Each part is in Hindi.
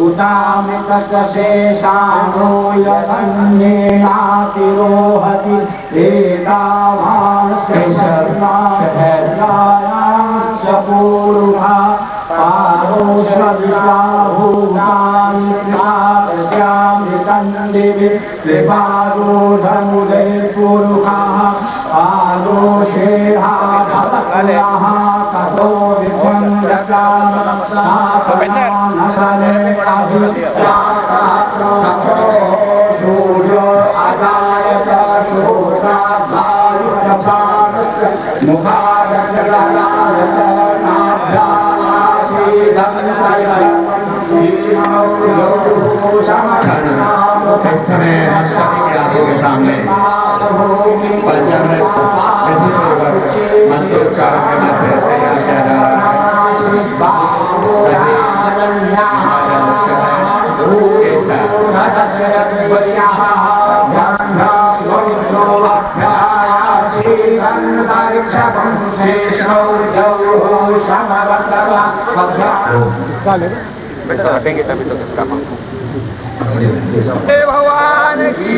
उतामितशेषानो यदन्येनातिरोहति एतावांश्च पूर्वा पारोष्वदिशाभूतान्यामृतन्दिवि विपारोधमुदे पुरुषाः पारोषेहाधवकलः ततो विद्वन्द्रकामसाफलानसने सूर्यो अजायत शोकाभायुषपादस्य मुखादजलायत इस समय हम सभी के आंखों के सामने पंचामृत मंत्रोच्चारण के माध्यम से तैयार किया जा रहा है। बेटा हटेंगे तभी तो किसका भगवान की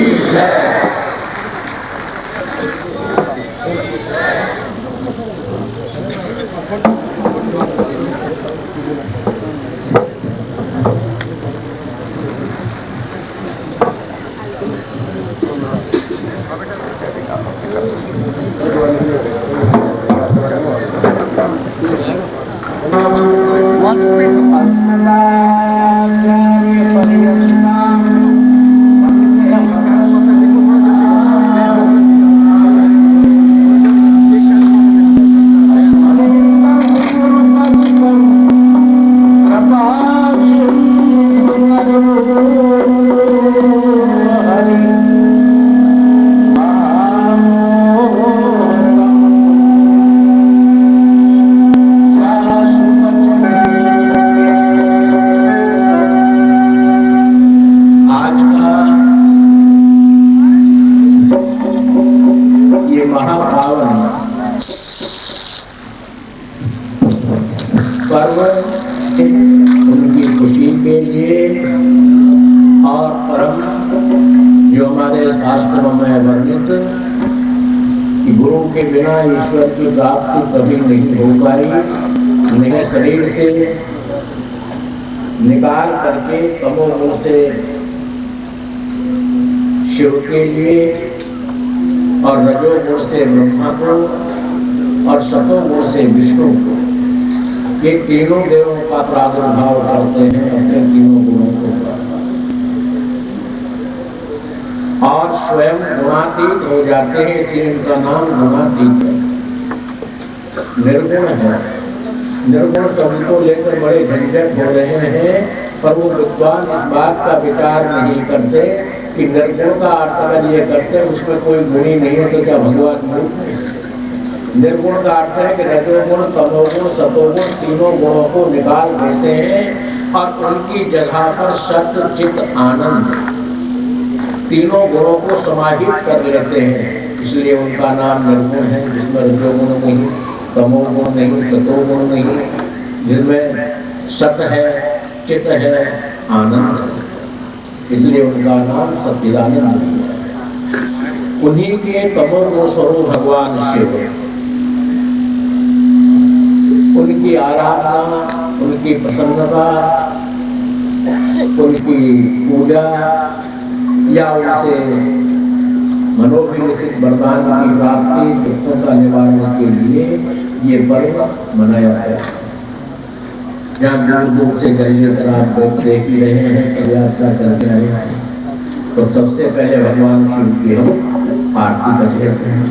उनकी खुशी के लिए और परम जो हमारे शास्त्रों में वर्णित कि गुरु के बिना ईश्वर की प्राप्ति कभी नहीं हो पाई, उन्हें शरीर से निकाल करके तमोगुण से शिव के लिए और रजोगुण से ब्रह्मा को और सतोगुण से विष्णु को, ये तीनों देवों का प्रादुर्भाव करते हैं अपने तीनों गुणों को और स्वयं गुणातीत हो जाते हैं, इसलिए इनका नाम गुणातीत है। निर्गुण है, निर्गुण शब्द को लेकर बड़े झंझट हो रहे हैं, पर वो विद्वान इस बात का विचार नहीं करते कि निर्गुण का अर्थ अगर ये करते उसमें कोई गुण ही नहीं है तो क्या भगवान मूर्ख है। निर्गुण का अर्थ है कि रजोगुण, तमोगुण, सतोगुण तीनों गुणों को निकाल देते हैं और उनकी जगह पर सत्य, चित्त, आनंद तीनों गुणों को समाहित कर लेते हैं, इसलिए उनका नाम निर्गुण है, जिसमें रजोगुण नहीं, तमोगुण नहीं, सतोगुण नहीं, जिसमें सत है, चित्त है, आनंद है, इसलिए उनका नाम सच्चिदानंद है। उन्हीं के तमोगुण स्वरूप भगवान शिव, उनकी आराधना, उनकी प्रसन्नता, उनकी पूजा या उनसे मनोभिलषित वरदान की प्राप्ति, दुखों का निवारण के लिए ये पर्व मनाया गया। जहाँ दूर दूर से गलियों आप देख ही रहे हैं, यात्रा करके आए हैं, तो सबसे पहले भगवान शिव की हम आरती करते हैं।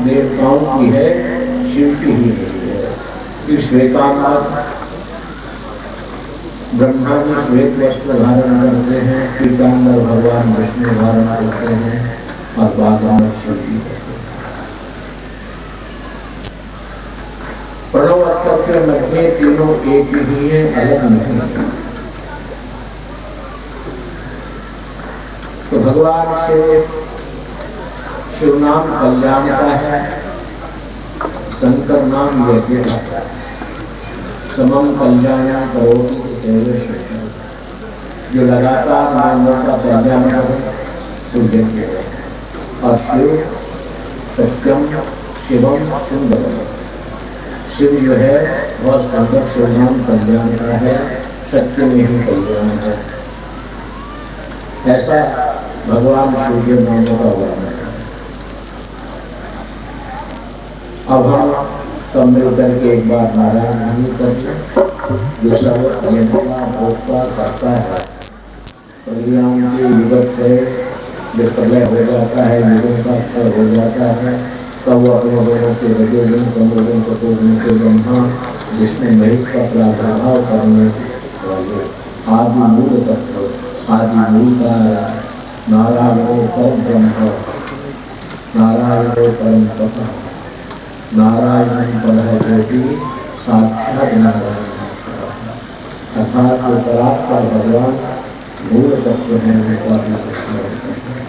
देवताओं की है, शिव की ही नहीं है। इस श्वेतांबर ब्रह्मा जी श्वेत वस्त्र धारण करते हैं, पीतांबर भगवान विष्णु धारण करते हैं और बागान शिव जी करते हैं। प्रणव अक्षर के मध्य तीनों एक ही है, अलग नहीं है। तो भगवान से शिव नाम कल्याण का है, शंकर नाम यज्ञ का है। समम कल्याण करोति सर्वेश्वर, जो लगातार नामों का कल्याण करे तो यज्ञ है। और शिव सत्यम शिवम सुंदरम, शिव जो है वह सुंदर शिव नाम कल्याण का है, सत्य में ही कल्याण है। ऐसा भगवान शिव के नामों का वर्णन है। अब हम कमरे करके एक बार नारायण नहीं करते, दूसरा भोगता करता है। परिणाम की युगत है, जब प्रलय हो जाता है, युगों का स्तर हो जाता है, तब वो अपने लोगों से रजोगुण तमोगुण सतोगुण से ब्रह्मा, जिसमें महेश का प्रादुर्भाव करने वाले आदि मूल तत्व, आदि मूल का नारायण परम ब्रह्म, नारायण परम तत्व, नारायण परम ज्योति, साक्षात नारायण अर्थात जो परात्पर भगवान मूल तत्व है, उनका भी स्मरण करते हैं।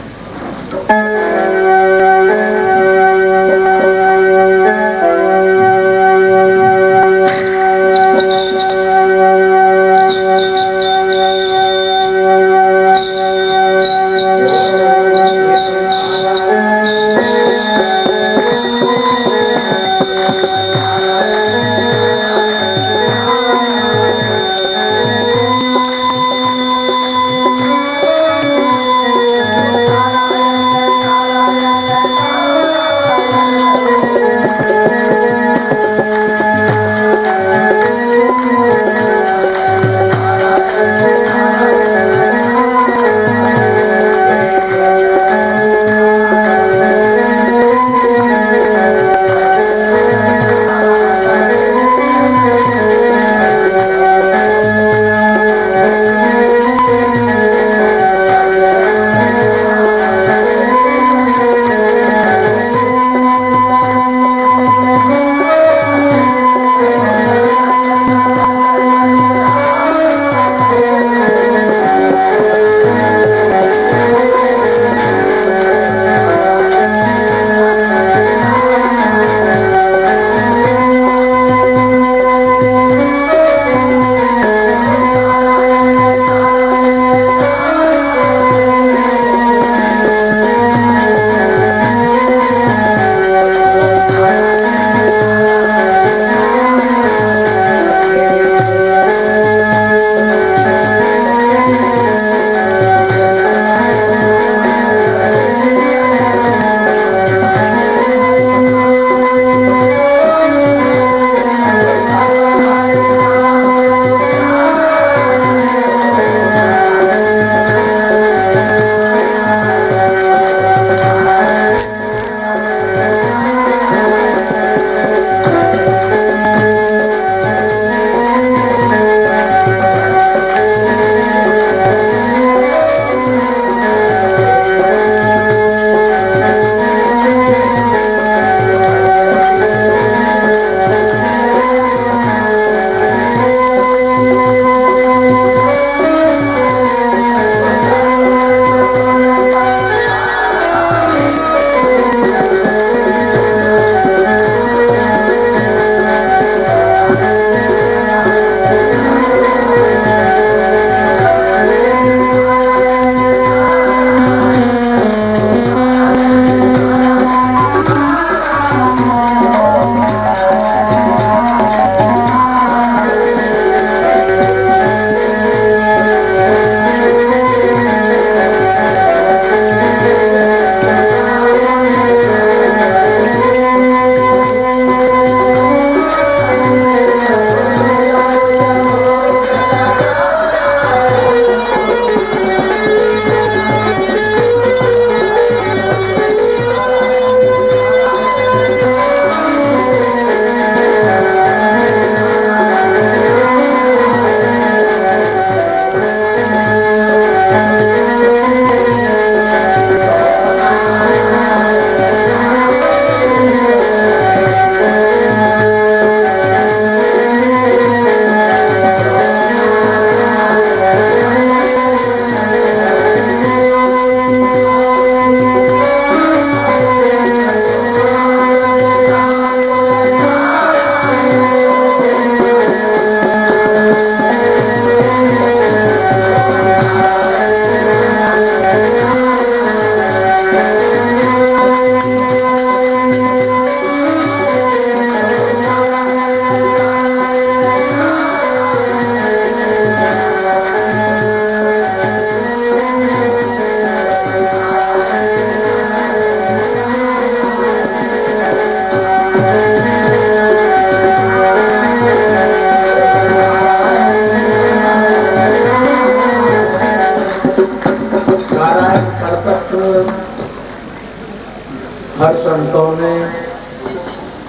हर संतों ने,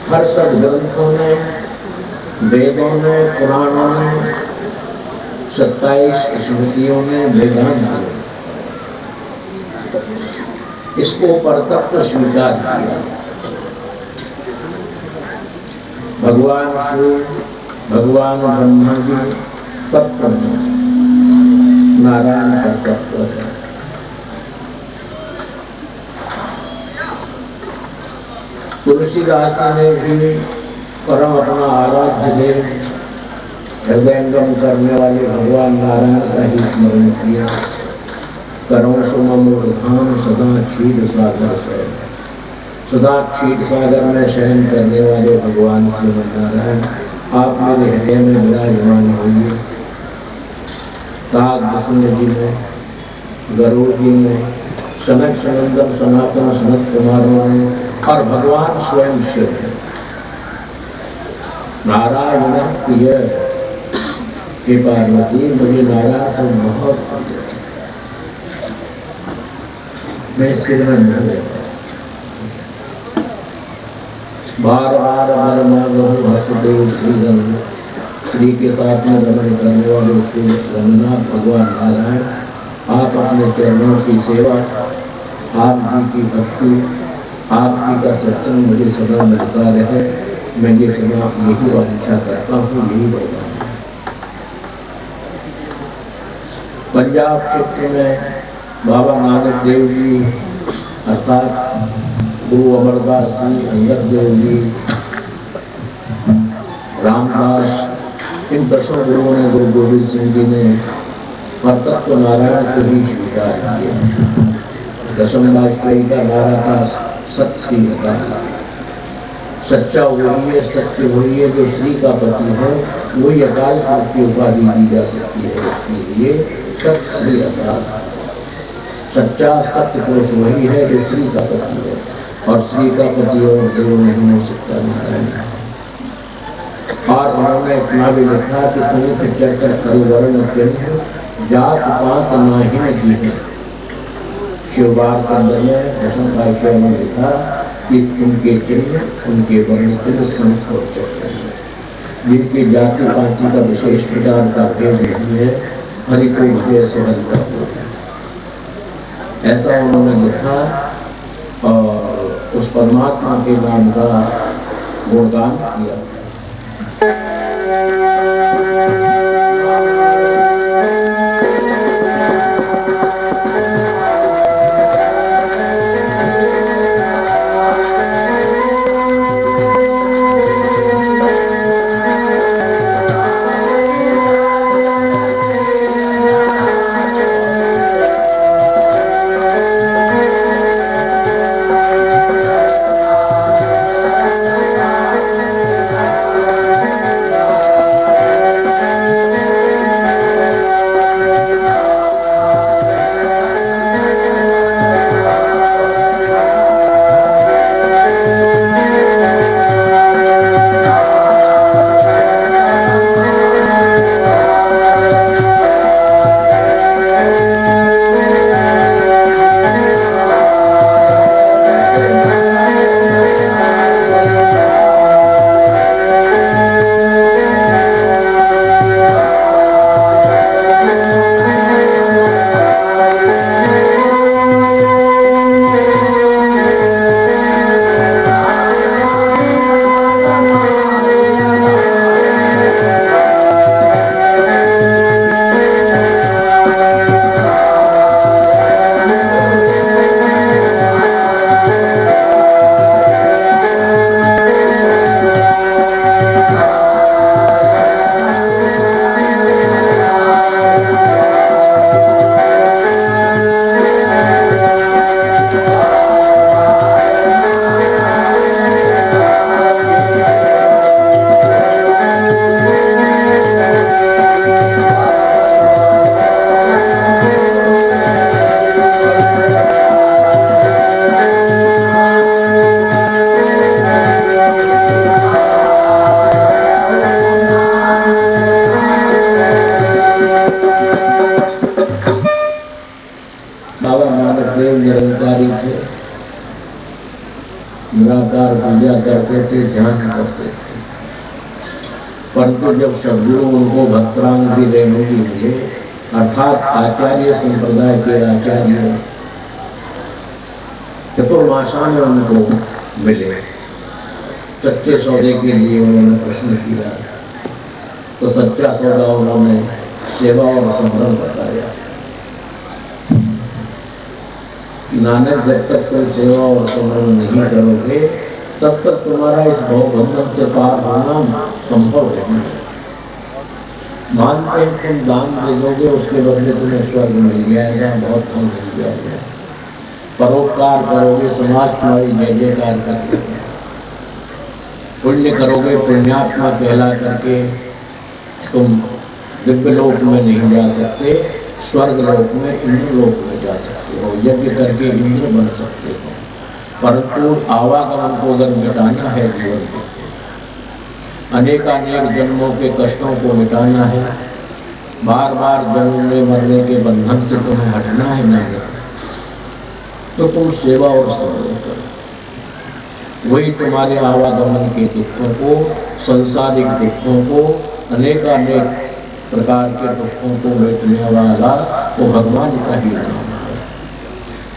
हर सदग्रंथों ने, वेदों ने, पुराणों ने, 27 स्मृतियों ने, वेदांत इसको परतत्व स्वीकार किया। भगवान शिव, भगवान ब्रह्मा जी तत्व, नारायण का तत्व है। तुलसीदास ने भी परम अपना आराध्य देव हृदयंगम करने वाले भगवान नारायण का ही स्मरण किया। करुण सुमधुर धाम सदा क्षीर सागर से, सदा क्षीर सागर में शयन करने वाले भगवान श्रीमन नारायण आप मेरे हृदय में विराजमान होइए। ताग बसंत जी ने, गरुड़ जी ने, सनक सनंदन सनातन सनत कुमारों ने और भगवान स्वयं शिव है। नारायण प्रिय हे पार्वती, मुझे नारायण से बहुत प्रिय है। मैं इसके बिना नहीं रहता। बार बार वासुदेव श्री के साथ में रमण करने वाले श्री रंगनाथ भगवान नारायण, आप अपने चरणों की सेवा, आप जी की भक्ति, आपकी का सत्संग मुझे सदा मिलता रहे। मैं ये सदा यही वांछा करता हूँ, यही बोलता हूँ। पंजाब क्षेत्र में बाबा नानक देव जी अर्थात गुरु अमरदास जी, अंगद देव जी, रामदास, इन 10 गुरुओं ने, गुरु गोविंद सिंह जी ने परतत्व नारायण को ही स्वीकार किया। 10वें वाजपेयी का नारा था सत्य श्री अकाल। सच्चा वही है, सत्य वही है, जो श्री का पति है, वही अकाल पुरुष की उपाधि दी जा सकती है। इसके लिए सत्य श्री अकाल, सच्चा सत्य पुरुष वही है जो श्री का पति है, और श्री का पति और देव नहीं हो सकता नारायण। और उन्होंने इतना भी लिखा कि तुम्हें चर्चा करो वर्ण चिन्ह जात पात नाहीन की है। शिवबार कंदर में भूषण भाष्य में लिखा कि उनके चिन्ह, उनके वर्ण चिन्ह संत हो सकते हैं, जिनकी जाति पाति का विशेष प्रकार का भेद नहीं है, हरि को विजय से हरि का हो। ऐसा उन्होंने लिखा और उस परमात्मा के नाम का गुणगान किया। निराकार पूजा करते थे, ध्यान करते थे। परंतु जब सदगुरु उनको भक्तराम की रेणुकी मिले, अर्थात आचार्य संप्रदाय के आचार्य चतुर्मासा में उनको मिले, सच्चे सौदे के लिए उन्होंने प्रश्न किया, तो सच्चा सौदा उन्होंने सेवा और संभ्रम बताया। नानक, जब तक कोई सेवा और संभ्रम नहीं करोगे तब तक तुम्हारा इस भवबंधन से पार होना संभव नहीं है। मानते हैं तुम दान दे दोगे, उसके बदले तुम्हें स्वर्ग मिल जाएगा, बहुत धन मिल जाएगा। परोपकार करोगे, समाज तुम्हारी जय जयकार करेगा। पुण्य करोगे, पुण्यात्मा कहला करके तुम दिव्य लोक में नहीं जा सकते, स्वर्ग लोक में, इंद्र लोक में जा सकते हो, यज्ञ करके इंद्र बन सकते हो। परंतु आवागमन को अगर मिटाना है जीवन के, अनेकानेक जन्मों के कष्टों को मिटाना है, बार बार जन्मने मरने के बंधन से तुम्हें हटना है नहीं, तो तुम सेवा और संग्रह करो। वही तुम्हारे आवागमन के दुखों को, संसारिक दुखों को, अनेकानेक प्रकार के दुखों को मिटने वाला वो भगवान का ही नाम है।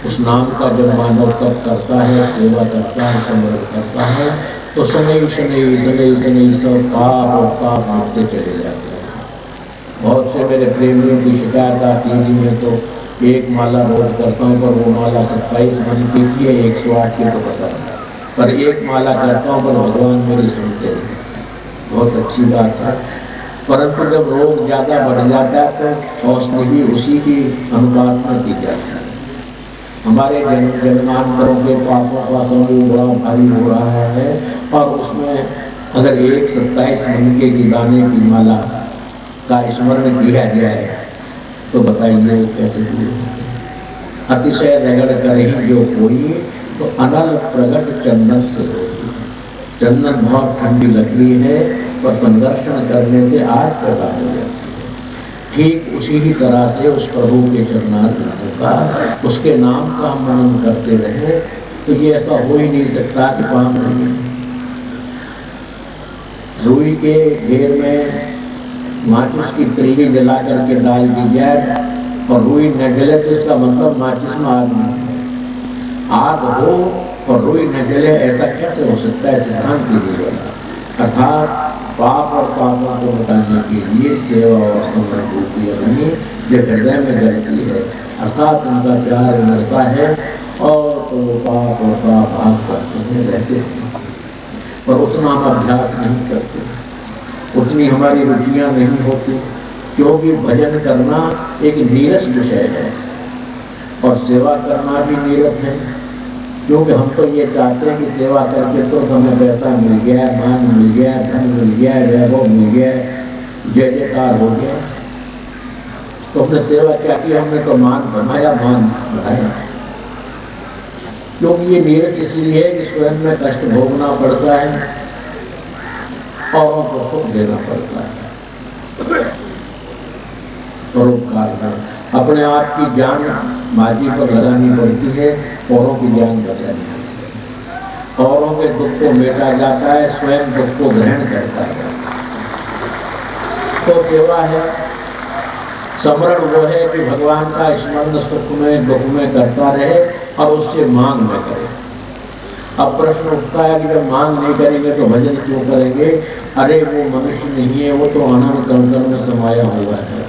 उस नाम का जब मानव तप करता है, सेवा करता है, संग्रह करता है, तो शनि शनि शनि शनि सब पाप और पाप मिटते चले जाते हैं। बहुत से मेरे प्रेमियों की शिकायत आती है, मैं तो एक माला रोज करता हूँ, पर वो माला 27 मन की है, 108 की तो पता है, पर एक माला करता हूँ, पर भगवान मेरी सुनते हैं। बहुत अच्छी बात है। परंतु जब रोग ज़्यादा बढ़ जाता है तो औषधि भी उसी की अनुपात में की जाती है। हमारे जन्मांतरों के पापों का समूह बड़ा भारी हो रहा है, और उसमें अगर एक 27 मणके की दाने की माला का स्मरण किया जाए तो बताइए कैसे दूर होते। अतिशय रगड़ कर ही जो कोई, तो अनल प्रगट चंदन से होगी। चंदन बहुत ठंडी लकड़ी है, पर संघर्षण करने से आग पैदा हो जाती है। ठीक उसी ही तरह से उस प्रभु के चरणारविंदों का, उसके नाम का हम मनन करते रहे, तो ये ऐसा हो ही नहीं सकता कि पाप नहीं। रुई के घेर में माचिस की तिल्ली जला करके डाल दी जाए और रुई न जले, तो इसका मतलब माचिस में आग नहीं। आग हो और रुई न जले, ऐसा कैसे हो सकता है? सिद्धांत कीजिए। अर्थात पाप और पापों को मिटाने के लिए सेवा और संग्रह होती है नहीं, जो हृदय में जलती है, अर्थात उनका प्यार उमड़ता है, और तो पाप और पाप आप करते हैं, रहते हैं, पर उतना हम अभ्यास नहीं करते, उतनी हमारी रुचियाँ नहीं होती, क्योंकि भजन करना एक नीरस विषय है और सेवा करना भी नीरस है। क्योंकि हम तो ये चाहते हैं कि सेवा करके तो हमें पैसा मिल गया, मान मिल गया, धन मिल गया, वैभव मिल गया, जय जयकार हो गया। तो हमने सेवा क्या की? हमने तो मान बनाया, मान बढ़ाया। क्योंकि ये नीरस इसलिए है कि स्वयं में कष्ट भोगना पड़ता है और को सुख देना पड़ता है। परोपकार में अपने आप की जान माजी पर लगानी पड़ती है, औरों की जान बचानी पड़ती है। औरों के दुख को मेटा जाता है, स्वयं दुख को ग्रहण करता है। तो सेवा है, स्मरण वो है कि भगवान का स्मरण सुख में दुख में करता रहे और उससे मांग न करे। अब प्रश्न उठता है कि जब मांग नहीं करेंगे तो भजन क्यों करेंगे? अरे वो मनुष्य नहीं है, वो तो आनंद कण में समाया हुआ है।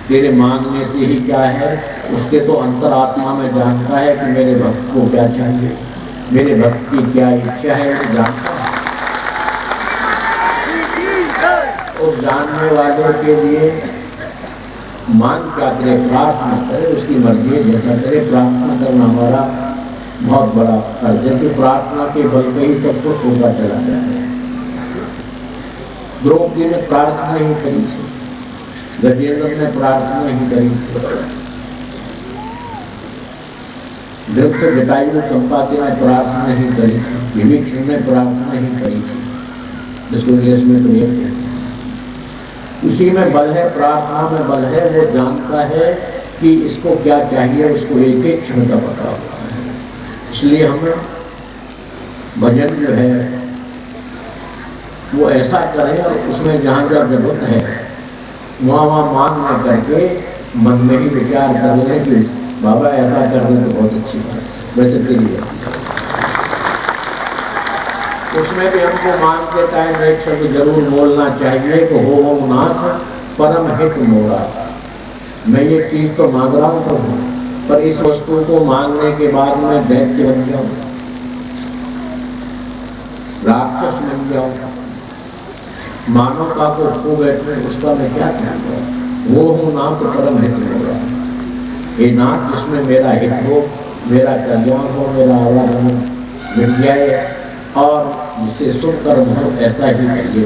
तेरे मांगने से ही क्या है? उसके तो अंतरात्मा में जानता है कि मेरे भक्त को क्या चाहिए, मेरे भक्त की क्या इच्छा है, वो जानता है। उस जानने वाले के लिए मांग क्या करे? प्रार्थना करे, उसकी मर्जी जैसा करे। प्रार्थना करना हमारा बहुत बड़ा फर्ज है कि प्रार्थना के बल पे ही सब कुछ होगा चला जाए। द्रौपदी ने प्रार्थना ही करी थी, गजेंद्र ने प्रार्थना ही करी थी, दृप्त जटायु संपाति ने प्रार्थना ही करी थी, विभीषण ने प्रार्थना ही करी थी। जिसको देश में तो ये उसी में बल है, प्रार्थना में बल है। वो जानता है कि इसको क्या चाहिए, उसको एक एक क्षण का पता होता है। इसलिए हमें भजन जो है वो ऐसा करें और उसमें जहाँ जहाँ जरूरत है वहाँ मान न करके मन में ही विचार कर लें कि बाबा ऐसा कर दे तो बहुत अच्छी बात वैसे तेरी है। उसमें भी हमको मानते टाइम एक शब्द जरूर बोलना चाहिए कि हो नाथ परम हित मोरा। मैं ये चीज तो मांग रहा हूँ प्रभु, पर इस वस्तु को मांगने के बाद मैं दैत्य बन जाऊं, राक्षस बन जाऊं, मानवता को खो बैठे, उसका मैं क्या करूंगा। वो हूँ नाथ परम हित मोरा। ये नाथ जिसमें मेरा हित हो, मेरा कल्याण हो, मेरा आवागमन मिल जाए और जिससे सुख कर्म हो, ऐसा ही करिए।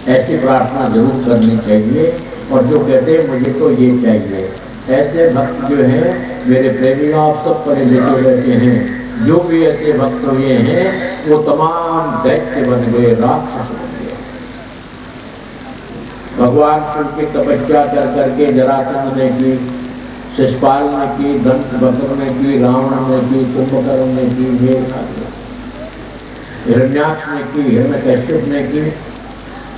ऐसी प्रार्थना जरूर करनी चाहिए। और जो कहते हैं मुझे तो ये चाहिए, ऐसे भक्त जो हैं मेरे प्रेमी, आप सब पढ़े लिखे बैठे हैं, जो भी ऐसे भक्त हुए हैं वो तमाम दैत्य बन गए, राक्षस बन गए। भगवान शिव की तपस्या कर करके जरासंध ने की, शिशुपाल ने की, दंतवक्र ने की, रावण ने की, कुंभकर्ण ने की, मेघनाद, हिरण्याक्ष ने की, हिरण्यकश्यप ने की,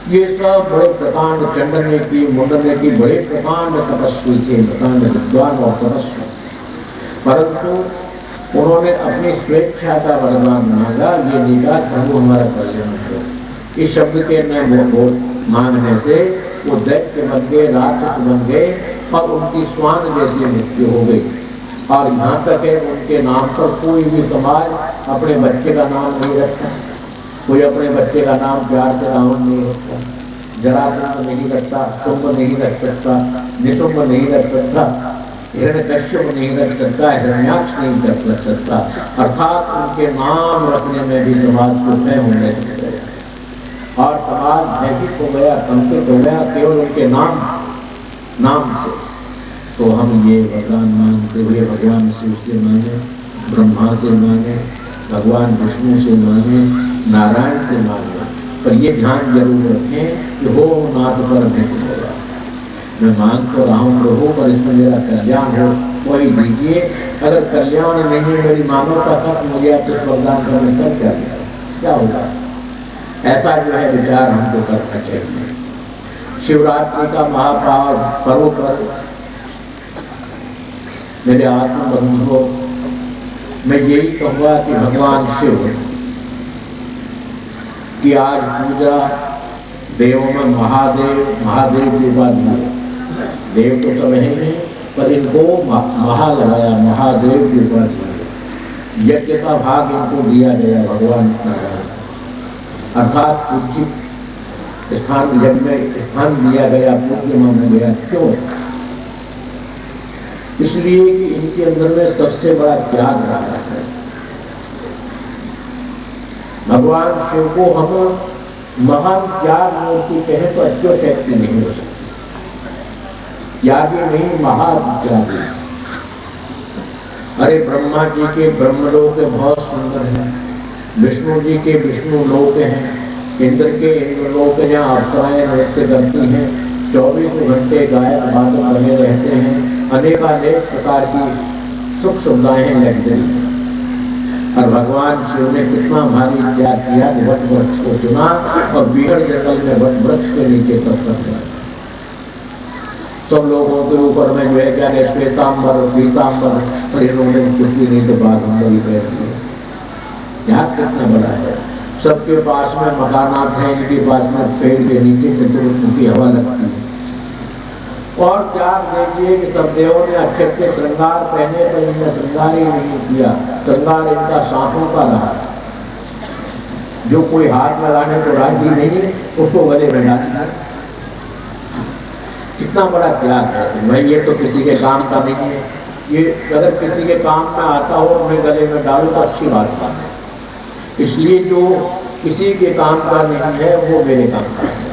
ये सब बड़े प्रकांड, चंड ने की, मुंड ने की, बड़े प्रकांड तपस्वी थे, प्रकांड विद्वान और तपस्वी। परंतु उन्होंने अपनी स्वेच्छा का वरदान मांगा, ये निका प्रभु हमारा कल्याण हो। इस शब्द के न मांगने से वो दैत्य बन गए, राक्षस बन गए और उनकी स्वान जैसी मृत्यु हो गई। और यहाँ तक है उनके नाम पर कोई भी समाज अपने बच्चे का नाम नहीं रखता, कोई अपने बच्चे का नाम प्यार से रावण नहीं रखता, जरासंध नहीं रखता, शुंभ नहीं रख सकता, निशुंभ नहीं रख सकता, हिरण्यकश्यप नहीं रख सकता, हिरण्याक्ष नहीं रख सकता। अर्थात उनके नाम रखने में भी समाज को भय होने लग गया और समाज भयभीत हो गया, कंपित हो गया केवल उनके नाम से। तो हम ये वरदान मांगते हुए भगवान शिव से मांगे, ब्रह्मा से मांगे, भगवान विष्णु से मांगे, नारायण से मांगे, पर ये ध्यान जरूर रखें कि हो नाथ परम हित मोरा। मैं मांग तो रहा हूँ प्रभु, पर इसमें मेरा कल्याण हो, वही दीजिए। अगर कल्याण नहीं, मेरी मानवता खत्म हो गया तो वरदान करने कर क्या होगा। ऐसा जो है विचार हमको करना चाहिए। शिवरात्रि का महापर्व पर मेरे आत्म बंधुओं, मैं यही कहूँगा कि भगवान शिव की आज पूजा देवों में महादेव की उपाधि, देव तो सब हैं पर इनको महा लगाया, महादेव की उपाधि, यज्ञ का भाग इनको दिया गया भगवान नारायण, अर्थात पूज्य स्थान, यज्ञ में स्थान दिया गया, पूज्य माना गया। क्यों? इसलिए कि इनके अंदर में सबसे बड़ा त्याग रहा है। भगवान शिव को हम महान त्याग मूर्ति कहें तो अच्छी शक्ति नहीं हो सकती, त्यागी नहीं, महात्यागी। अरे ब्रह्मा जी के ब्रह्मलोक बहुत सुंदर हैं, विष्णु जी के विष्णु लोक हैं, इंद्र के इंद्रलोक जहाँ अप्सराएं नृत्य करती हैं, 24 घंटे गायक बादल बने रहते हैं, अनेकानेक प्रकार की सुख सुविधाएं लग गई। और भगवान शिव ने कितना भारी त्याग किया, वट वृक्ष को चुना और बीहड़ जंगल में वट वृक्ष के नीचे तपस्या किया। सब लोगों के ऊपर में जो है क्या श्वेतांबर पीतांबर, और इन्होंने कुछ भी नहीं तो बाघंबर ही पहन लिया। त्याग कितना बड़ा है। सबके पास में मकानात हैं, इनके पास में पेड़ के नीचे चतुर्मुखी हवा लगती है। और त्याग देखिए कि सब देवों ने अच्छे अच्छे श्रृंगार पहने, पर इन्हें श्रृंगार ही नहीं किया। श्रृंगार इनका सांपों का रहा, जो कोई हाथ लगाने को राजी नहीं उसको गले में डाल दिया। कितना बड़ा त्याग है भाई, ये तो किसी के काम का नहीं है। ये अगर किसी के काम में आता हो और मैं गले में डालूं तो अच्छी बात है। इसलिए जो किसी के काम का नहीं है वो मेरे काम का है।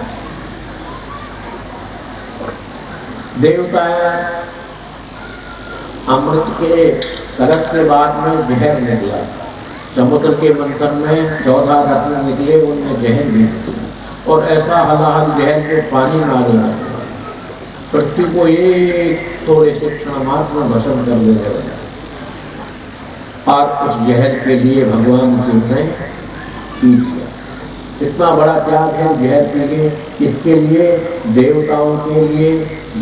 देवता अमृत के कलश के बाद में जहर निकला, समुद्र के मंथन में 14 रत्न निकले, उनमें जहर भी और ऐसा हलाहल जहर के पानी मारना, पृथ्वी को एक थोड़े से क्षण मात्र में भस्म कर देने लगा। और उस जहर के लिए भगवान शिव ने पी लिया। इतना बड़ा त्याग है जहर के लिए, इसके लिए देवताओं के लिए,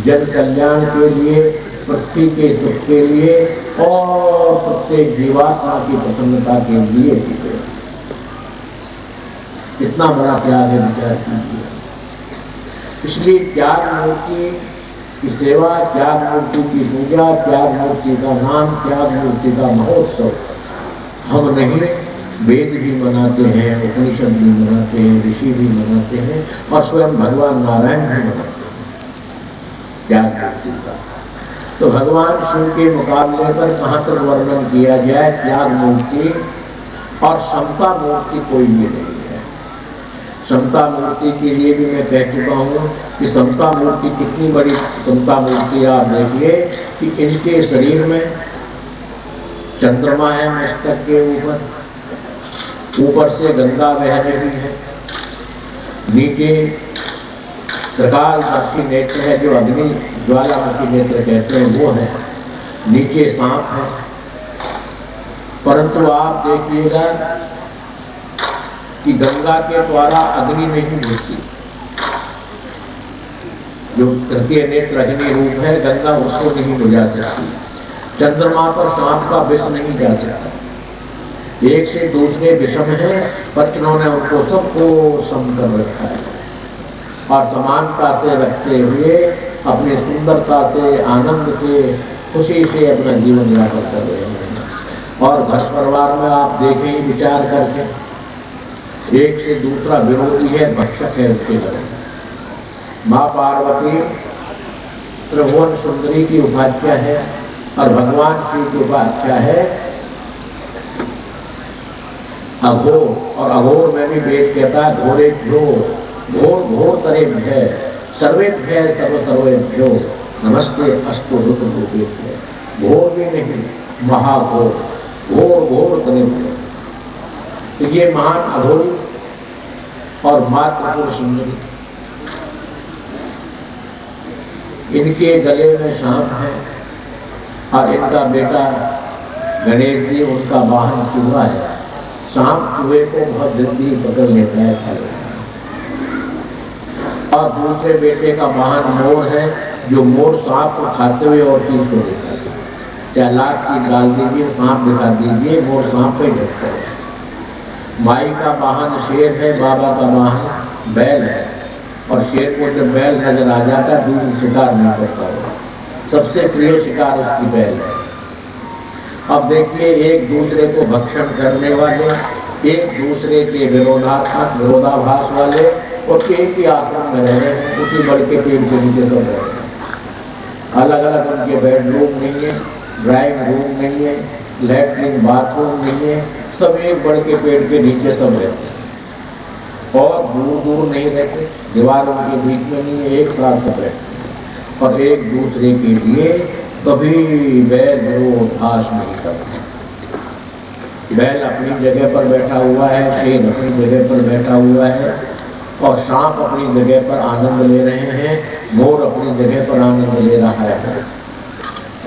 जन कल्याण के लिए, पृथ्वी के सुख के लिए और प्रत्येक जीवात्मा की प्रसन्नता के लिए। इतना बड़ा त्याग है, विचार कीजिए। इसलिए त्याग मूर्ति की सेवा, त्याग मूर्ति की पूजा, त्याग मूर्ति का नाम, त्याग मूर्ति का महोत्सव हम नहीं, वेद भी मनाते हैं, उपनिषद भी मनाते हैं, ऋषि भी मनाते हैं और स्वयं भगवान नारायण भी मनाते हैं त्याग मूर्ति का। तो भगवान शिव के मुकाबले पर कहाँ तक वर्णन किया जाए त्याग मूर्ति और समता मूर्ति कोई भी नहीं है। समता मूर्ति के लिए भी मैं कह चुका हूँ कि समता मूर्ति कितनी बड़ी समता मूर्ति। आप देखिए कि इनके शरीर में चंद्रमा है मस्तक के ऊपर से गंगा बह रही है, नीचे त्रिकालदर्शी नेत्र है जो अग्नि ज्वालामुखी नेत्र कहते हैं वो है, नीचे सांप है। परंतु आप देखिएगा कि गंगा के द्वारा अग्नि नहीं घुसती, जो तृतीय नेत्र अग्नि रूप है गंगा उसको नहीं बुझा सकती। चंद्रमा पर सांप का विष नहीं जा सकता, एक से दूसरे विषम है पर इन्होंने उनको सबको सम कर रखा है और समानता से रखते हुए अपनी सुंदरता से, आनंद से, खुशी से अपना जीवन यापन कर रहे हैं। और घर परिवार में आप देखें ही विचार करके, एक से दूसरा विरोधी है, भक्षक है उसके घर। माँ पार्वती त्रिभुवन सुंदरी की उपाध्या है और भगवान शिव की उपाध्या है अघोर। और अघोर में भी वेद कहता है घोरे घोर घोर घोर तरे भय सर्वेभ्य सर्व सर्वेभ्यो नमस्ते अस्तु रुद्र रूपेभ्य। घोर भी नहीं, महाघोर, घोर घोर तरे भय। तो ये महान अघोरी और मातृपुर सुंदरी, इनके गले में सांप है और इनका बेटा गणेश जी उनका वाहन चूहा है। सांप चूहे को बहुत जल्दी पकड़ लेता है खा लेता है। और दूसरे बेटे का वाहन मोर है, जो मोर सांप को खाते हुए और चीज को देता है। चाहे लाख की डाल दीजिए, सांप दिखा दीजिए, मोर सांप पे ढकता है। माई का वाहन शेर है, बाबा का वाहन बैल है और शेर को जब बैल नजर आ जाता है दूसरी शिकार नहीं करता होगा, सबसे प्रिय शिकार उसकी बैल है। अब देखिए एक दूसरे को भक्षण करने वाले, एक दूसरे के विरोधाभास वाले और एक ही आश्रम में रह रहे हैं, उसी बड़ के पेड़ के नीचे सब रह रहे हैं। अलग अलग उनके बेडरूम नहीं है, ड्राइंग रूम नहीं है, लैट्रिन बाथरूम नहीं है, सब एक बड़ के पेड़ के नीचे सब रहते हैं और दूर दूर नहीं रहते, दीवारों के बीच में नहीं है, एक साथ सब रहते हैं और एक दूसरे के लिए कभी बैल विरोधाभास नहीं करते। बैल अपनी जगह पर बैठा हुआ है, शेर अपनी जगह पर बैठा हुआ है और सांप अपनी जगह पर आनंद ले रहे हैं, मोर अपनी जगह पर आनंद ले रहा है।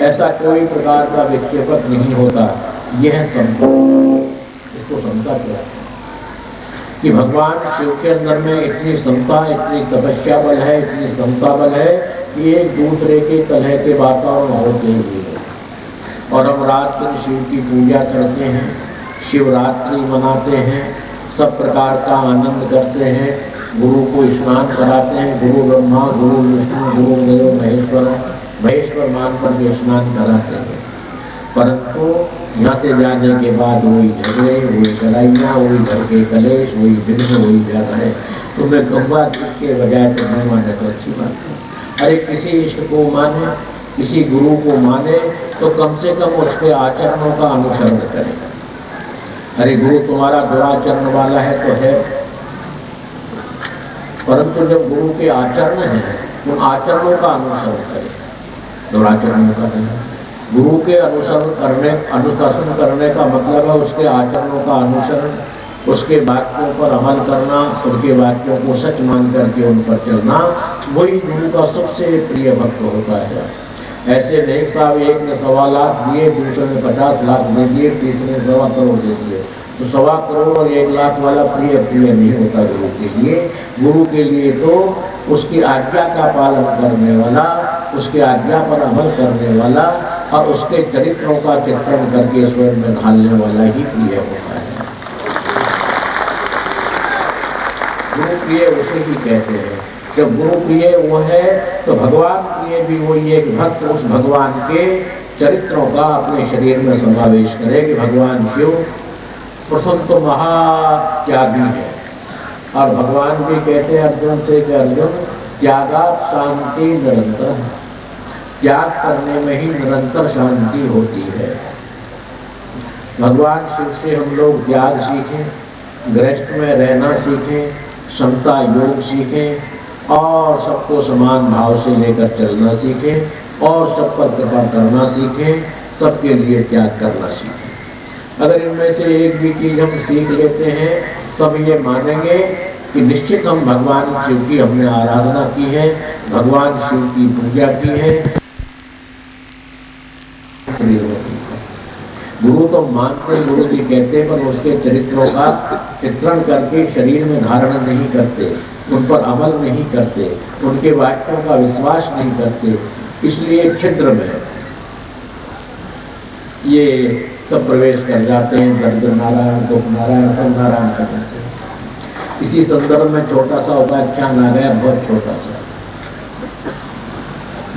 ऐसा कोई प्रकार का विक्षेपक नहीं होता। यह समता, इसको समता कहते हैं कि भगवान शिव के अंदर में इतनी समता, इतनी तपस्या बल है, इतनी समता बल है कि एक दूसरे के कलह के वातावरण होते हुए और हम रात दिन शिव की पूजा करते हैं, शिवरात्रि मनाते हैं, सब प्रकार का आनंद करते हैं, गुरु को स्नान कराते हैं, गुरु ब्रह्मा, गुरु विष्णु, गुरु देव महेश्वर मान कर स्नान कराते हैं। परंतु यहाँ से जाने के बाद वही झगड़े, वही लड़ाइयाँ, वही घर के कलेश, वही विघ्न, वही झगड़े। तो मैं कहूँगा इसके बजाय तो मैं माने तो अच्छी बात है। अरे किसी इष्ट को माने, किसी गुरु को माने तो कम से कम उसके आचरणों का अनुसरण करें। अरे गुरु तुम्हारा दुराचरण वाला है तो है, परंतु जब गुरु के आचरण हैं उन आचरणों का अनुसरण करें, दुराचरणों का नहीं। गुरु के अनुशासन करने का मतलब है उसके आचरणों का अनुसरण, उसके वाक्यों पर अमल करना, उनके वाक्यों को सच मान करके उन पर चलना, वही गुरु का सबसे प्रिय भक्त होता है। ऐसे नहीं साहब, एक ने 1.25 लाख दिए, दूसरे ने 50 लाख दे दिए, तीसरे ने 1.25 करोड़ दे दिए। तो 1.25 करोड़ और 1 लाख वाला प्रिय नहीं होता गुरु के लिए। गुरु के लिए तो उसकी आज्ञा का पालन करने वाला, उसकी आज्ञा पर अमल करने वाला और उसके चरित्रों का चित्रण करके स्वयं में ढालने वाला ही प्रिय होता है। गुरु प्रिय उसे ही कहते हैं। जब गुरु प्रिय वो है तो भगवान प्रिय भी वही है कि भक्त उस भगवान के चरित्रों का अपने शरीर में समावेश करे कि भगवान क्यों प्रथम तो महात्यागी है। और भगवान भी कहते हैं अर्जुन से कि अर्जुन त्यागा शांति निरंतर, त्याग करने में ही निरंतर शांति होती है। भगवान शिव से हम लोग त्याग सीखें, गृहस्थ में रहना सीखें, समता योग सीखें और सबको समान भाव से लेकर चलना सीखें और सब पर कृपा करना सीखें, सबके लिए त्याग करना सीखें। अगर इनमें से एक भी चीज हम सीख लेते हैं तो हम ये मानेंगे कि निश्चित हम भगवान शिव की हमने आराधना की है, भगवान शिव की पूजा की है। गुरु तो मानते, गुरु जी कहते, पर उसके चरित्रों का चित्रण करके शरीर में धारण नहीं करते, उन पर अमल नहीं करते, उनके वाक्यों का विश्वास नहीं करते। इसलिए छिद्र में ये सब प्रवेश कर जाते हैं। दरिद्र नारायण को नारायण सब नारायण कर जाते हैं। इसी संदर्भ में छोटा सा उपाख्यान आ गया, बहुत छोटा सा।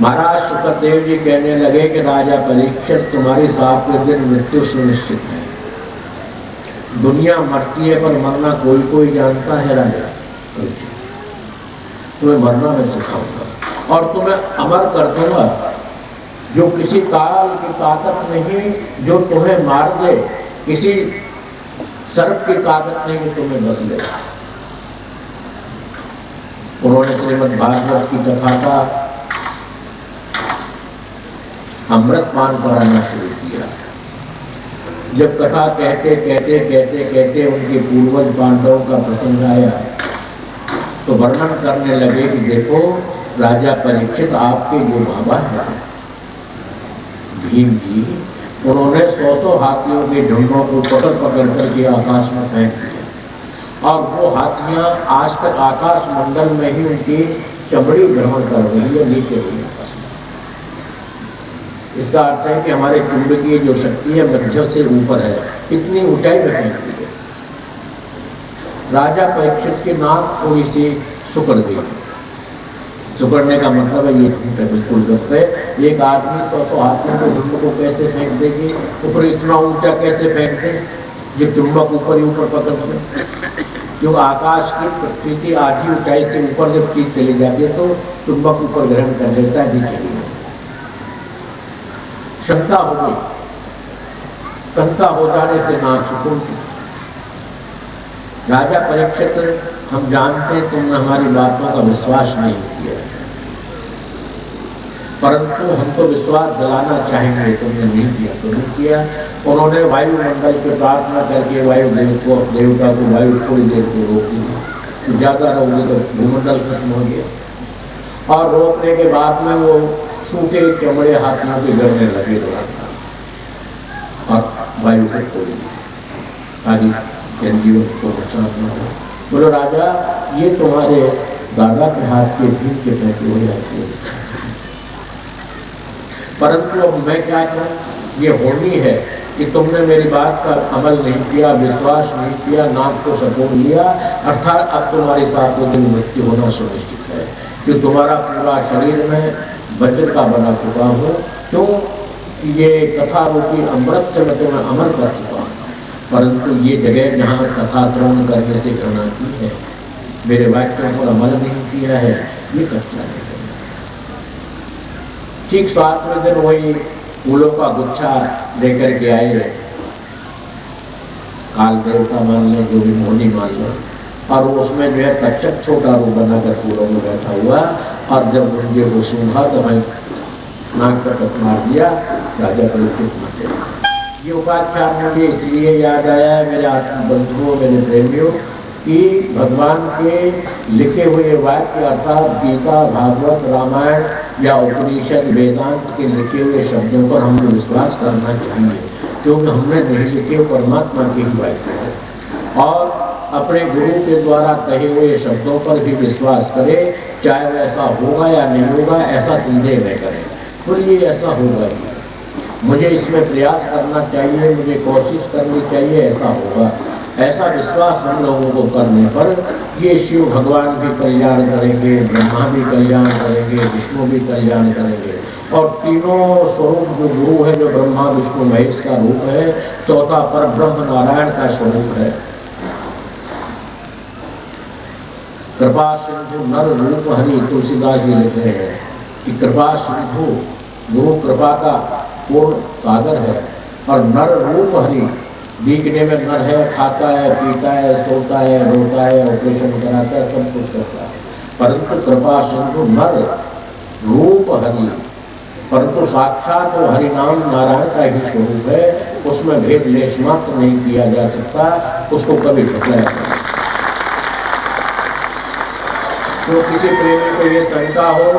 महाराज शुक्रदेव जी कहने लगे कि राजा परीक्षित, तुम्हारी 7वें दिन मृत्यु सुनिश्चित है। दुनिया मरती है पर मरना कोई कोई जानता है राजा परीक्षित। तुम्हें मरना मैं सिखाऊंगा और तुम्हें अमर कर दूंगा। जो किसी काल की ताकत नहीं जो तुम्हें मार दे, किसी सर्प की ताकत नहीं जो तुम्हें बस ले। उन्होंने श्रीमद् भागवत की कथा का अमृत पान कराना शुरू किया। जब कथा कहते कहते कहते कहते उनके पूर्वज पांडवों का प्रसंग आया तो वर्णन करने लगे कि देखो राजा परीक्षित आपके जो बाबा है भीम जी, उन्होंने 100 हाथियों के झुंडों को पकड़ पकड़ करके आकाश में फेंक दिया और वो हाथियां आज तक आकाश मंडल में ही उनकी चमड़ी ग्रहण कर रही है, नीचे हुई। इसका अर्थ है कि हमारे चुंबकीय जो शक्ति है मध्य से ऊपर है, इतनी ऊंचाई में फेंक दी। राजा परीक्षित की नाक थोड़ी सी सुकड़ गई। सुकड़ने का मतलब है ये झूठ है, बिल्कुल गलत है। एक आदमी 100 हाथियों के झुंड को कैसे फेंक देगी, ऊपर इतना ऊंचा कैसे फेंक दे, जो चुंबक ऊपर ही ऊपर पकड़ दे। जो आकाश की पृथ्वी की आधी ऊंचाई से ऊपर जब चीज चली जाती है तो चुंबक ऊपर ग्रहण कर लेता है, नीचे नहीं। शंका हो गई, शंका हो जाने से ना सुकून की। राजा परीक्षित, हम जानते तुमने हमारी बातों का विश्वास नहीं किया, परंतु हम तो विश्वास दिलाना चाहेंगे, तुमने नहीं किया तो नहीं किया। उन्होंने वायुमंडल की प्रार्थना करके वायुदेव को, देवता को वायु थोड़ी देर को रोक दी, तो ज्यादा रोके तो भूमंडल खत्म हो गया। और रोकने के बाद में वो सूखे चमड़े हाथियों के गड़ने लगे और वायु को खोली आदि जनजीवन को नुकसान न हो। बोलो राजा, ये तुम्हारे दादा के हाथ के भीम के पैसे हो जाते हैं, परंतु अब मैं क्या करूं? ये होनी है कि तुमने मेरी बात का अमल नहीं किया, विश्वास नहीं किया, नाक को सपोर्ट लिया, अर्थात अब तुम्हारी 7वें दिन मृत्यु होना सुनिश्चित है। कि तुम्हारा पूरा शरीर में वज्र का बना चुका हूँ, क्यों? ये कथा रूपी अमृत से मैं तुम्हें अमर कर चुका हूँ, परंतु ये जगह जहाँ कथा श्रवण करने से घृणा की है, मेरे वाक्यों पर अमल नहीं किया है, ये कच्चा है। ठीक 7वें दिन वही फूलों का गुच्छा लेकर के आए, काल देवता मान लें, जो भी मोहनी मान लें, और उसमें जो है कच्चक छोटा रूप बनाकर फूलों में बैठा हुआ। और जब मुझे वो सूंघा तो मैं नाक पर कट मार दिया, राजा परीक्षित मारे। ये उपाख्यान मुझे इसलिए याद आया है मेरे आत्म बंधुओं, मेरे प्रेमियों, कि भगवान के लिखे हुए वाक्य अर्थात गीता, भागवत, रामायण या उपनिषद वेदांत के लिखे हुए शब्दों पर हमको विश्वास करना चाहिए, क्योंकि हमने नहीं लिखे परमात्मा की ही वाक्य है। और अपने गुरु के द्वारा कहे हुए शब्दों पर भी विश्वास करें, चाहे वैसा होगा या नहीं होगा ऐसा संदेह न करें, फिर ये ऐसा होगा ही। मुझे इसमें प्रयास करना चाहिए, मुझे कोशिश करनी चाहिए, ऐसा होगा। ऐसा विश्वास हम लोगों को करने पर ये शिव भगवान भी कल्याण करेंगे, ब्रह्मा भी कल्याण करेंगे, विष्णु भी कल्याण करेंगे। और तीनों स्वरूप जो गुरु है, जो ब्रह्मा विष्णु महेश का रूप है, चौथा पर ब्रह्म नारायण का स्वरूप है। कृपा सिंधु नर रूप हरि, तुलसीदास जी लिखते हैं कि कृपा सिंधु गुरु कृपा का पूर्ण सागर है, और नर रूप हरि दिखने में नर है, खाता है, पीता है, सोता है, रोता है, ऑपरेशन कराता है, सब कुछ करता है। परंतु कृपा सिंधु नर रूप हरि, परंतु साक्षात वो हरिनाम नारायण का ही स्वरूप है, उसमें भेद लेश मात्र नहीं किया जा सकता, उसको कभी झुकाया नहीं। तो किसी प्रेमी को ये शंका हो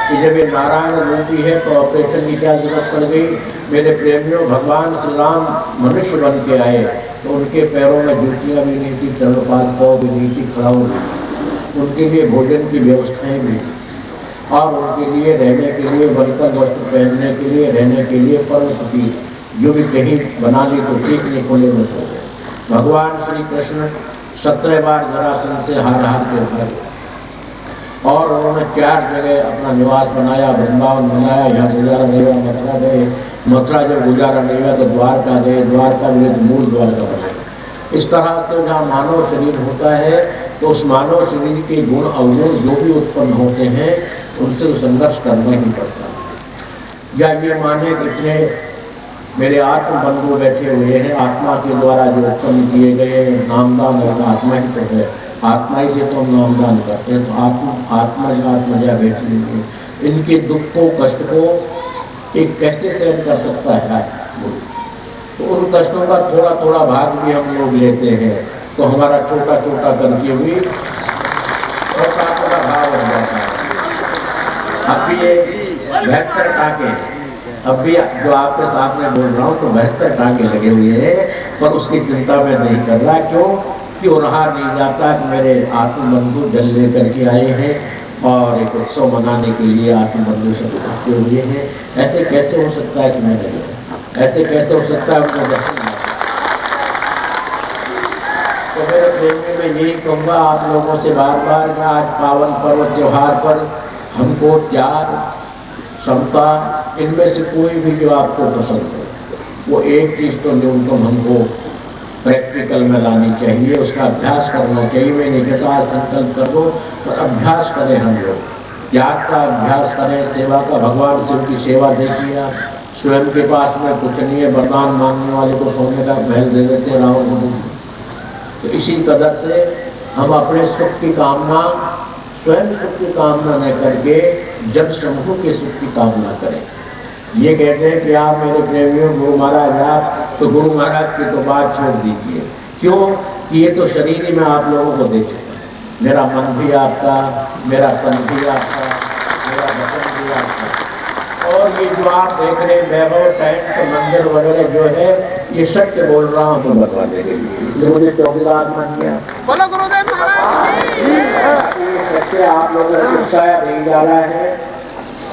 कि जब ये नारायण रूपी है तो ऑपरेशन की क्या जरूरत पड़ गई। मेरे प्रेमियों, भगवान श्री राम मनुष्य बन के आए तो उनके पैरों में जूतियाँ भी नहीं थी, चरणपाद पाँव भी नहीं थी, खड़ाऊ भी, उनके लिए भोजन की व्यवस्थाएं भी, और उनके लिए रहने के लिए बर्तन वस्त्र पहनने के लिए, रहने के लिए पर्वत की जो भी कहीं बना ली तो ठीक नहीं, खुले में सो गए। भगवान श्री कृष्ण 17 बार जरासंध से हार हार के उठे, और उन्होंने 4 जगह अपना निवास बनाया, वृंदावन बनाया, यहाँ गुजारा नहीं हुआ मथुरा गए, मथुरा जब गुजारा नहीं हुआ तो द्वारका गए, द्वारका गए तो मूल द्वारका बनाए। इस तरह से जहाँ मानव शरीर होता है तो उस मानव शरीर के गुण अवगुण जो भी उत्पन्न होते हैं उनसे संघर्ष करना ही पड़ता है। या ये माने कितने मेरे आत्म बंधु बैठे हुए हैं, आत्मा के द्वारा जो उत्पन्न किए गए नामदान आत्मा ही तो है, आत्मा ही से तो हम नामदान करते हैं, तो आत्मजा बैठी हुई है। इनके दुख को, कष्ट को एक कैसे सहन कर सकता है। तो उन कष्टों का थोड़ा थोड़ा भाग भी हम लोग लेते हैं, तो हमारा छोटा छोटा करके भी छोटा छोटा भाग हो जाता है। अब भी ये 72 टाके, अब भी जो आपके सामने बोल रहा हूँ तो 72 टाके लगे हुए हैं, पर उसकी चिंता मैं नहीं कर रहा। क्यों रहा नहीं जाता कि मेरे आत्मबंधु जल लेकर के आए हैं और एक उत्सव मनाने के लिए आत्मबंधु सब इकट्ठे हुए हैं। ऐसे कैसे हो सकता है कि मैं नहीं, ऐसे कैसे हो सकता है उनको दर्शन। तो मेरे प्रेमी में यही कहूँगा आप लोगों से बार बार कि आज पावन पर्व त्योहार पर हमको त्याग, समता, इनमें से कोई भी जो आपको पसंद हो वो एक चीज़ तो न्यूनतम हमको प्रैक्टिकल में लानी चाहिए, उसका अभ्यास करना चाहिए। मैं नहीं कहता आज संकल्प कर दो, पर अभ्यास करें हम लोग, त्याग का अभ्यास करें, सेवा का। भगवान शिव की सेवा देखिए, स्वयं के पास में कुछ नहीं है, वरदान मांगने वाले को सोने का महल दे देते हैं रावण को। तो इसी कदर से हम अपने सुख की कामना, स्वयं सुख की कामना न करके जन समूह के सुख की कामना करें। ये कहते हैं कि आप मेरे प्रेमियों गुरु महाराज आप, तो गुरु महाराज की तो बात छोड़ दीजिए। क्यों कि ये तो शरीर ही में आप लोगों को दे चुके, मेरा मन भी आपका, मेरा तन भी आपका, मेरा वचन भी आपका। और ये जो आप देख रहे वैभव टेंट मंदिर वगैरह जो है, ये सत्य बोल रहा हूँ तो बताने के लिए, मुझे चौकीदार मान गया। बोलो गुरुदेव महाराज सत्य आप लोगों को उत्साह नहीं जा रहा है।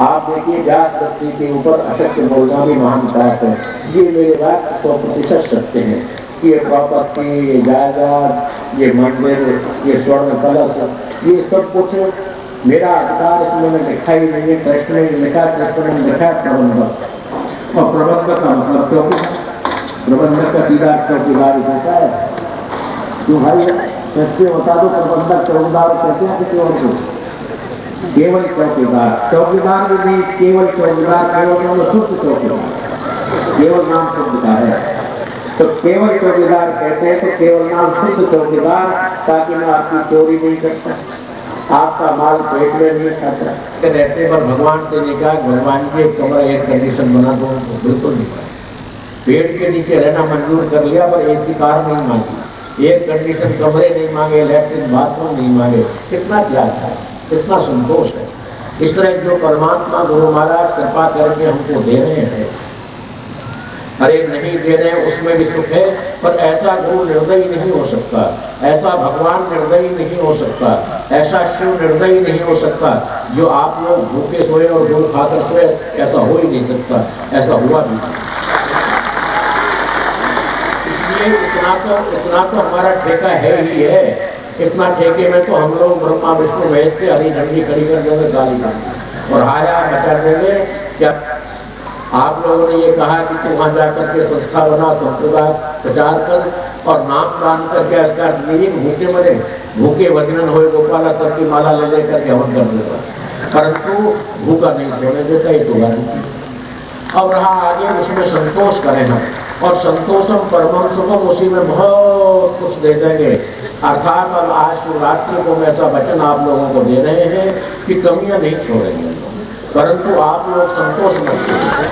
आप देखिए जात व्यक्ति के ऊपर असत्य बोलना भी महान पाप है। ये मेरे बात 100% सत्य है। ये प्रॉपर्टी, ये जायदाद, ये मंदिर, ये स्वर्ण कलश, ये सब कुछ मेरा अधिकार इसमें मैं लिखा ही नहीं है। कृष्ण ने लिखा, कृष्ण ने लिखा प्रबंधक, और प्रबंधक का मतलब क्योंकि प्रबंधक का सीधा चौकीदार होता है। तो भाई सत्य बता दो, प्रबंधक चौकीदार कहते हैं किसी और को, केवल चौकीदार, चौकीदार भी नहीं, केवल चौकीदार, केवल शुद्ध चौकीदार, केवल नाम शुद्ध का है। तो केवल चौकीदार कहते हैं, तो केवल नाम शुद्ध चौकीदार, ताकि मैं आपकी चोरी नहीं करता, आपका माल पेट में नहीं खाता। रहते पर भगवान से नहीं कहा भगवान की एक कमरा एयर कंडीशन बना दो, बिल्कुल नहीं। पेट के नीचे रहना मंजूर कर लिया, पर एक ही कार नहीं मांगी, एयर कंडीशन कमरे नहीं मांगे, लैट्रिन बाथरूम नहीं मांगे। कितना त्याग है, कितना संतोष है। इस तरह जो परमात्मा गुरु महाराज कृपा करके हमको दे रहे हैं, अरे नहीं दे रहे हैं उसमें भी सुख है, पर ऐसा गुरु निर्दयी नहीं हो सकता, ऐसा भगवान निर्दयी नहीं हो सकता, ऐसा शिव निर्दयी नहीं हो सकता जो आप लोग भूखे सोए और गुड़ खाकर सोए, ऐसा हो ही नहीं सकता, ऐसा हुआ भी नहीं। इसलिए इतना तो हमारा ठेका है ही है। इतना ठेके में तो हम लोग ब्रह्मा विष्णु महेश के हरी झंडी खड़ी कर देंगे, गाली देंगे और हाया बचा देंगे। क्या आप लोगों ने ये कहा कि तू वहां जाकर के संस्था बना, संप्रदाय प्रचार कर और नाम दान करके इसका भूखे मरे, भूखे वजन हुए गोपाला सर की माला ले लेकर के हवन कर देगा, परंतु भूखा नहीं सोने देता, ये तो गारंटी। अब रहा आगे उसमें संतोष करें हम, और संतोषम परमम सुखम, उसी में बहुत कुछ दे देंगे। अर्थात अब आज शिवरात्रि को हम ऐसा वचन आप लोगों को दे रहे हैं कि कमियां नहीं छोड़ेंगे, परंतु आप लोग संतोष मत कीजिए।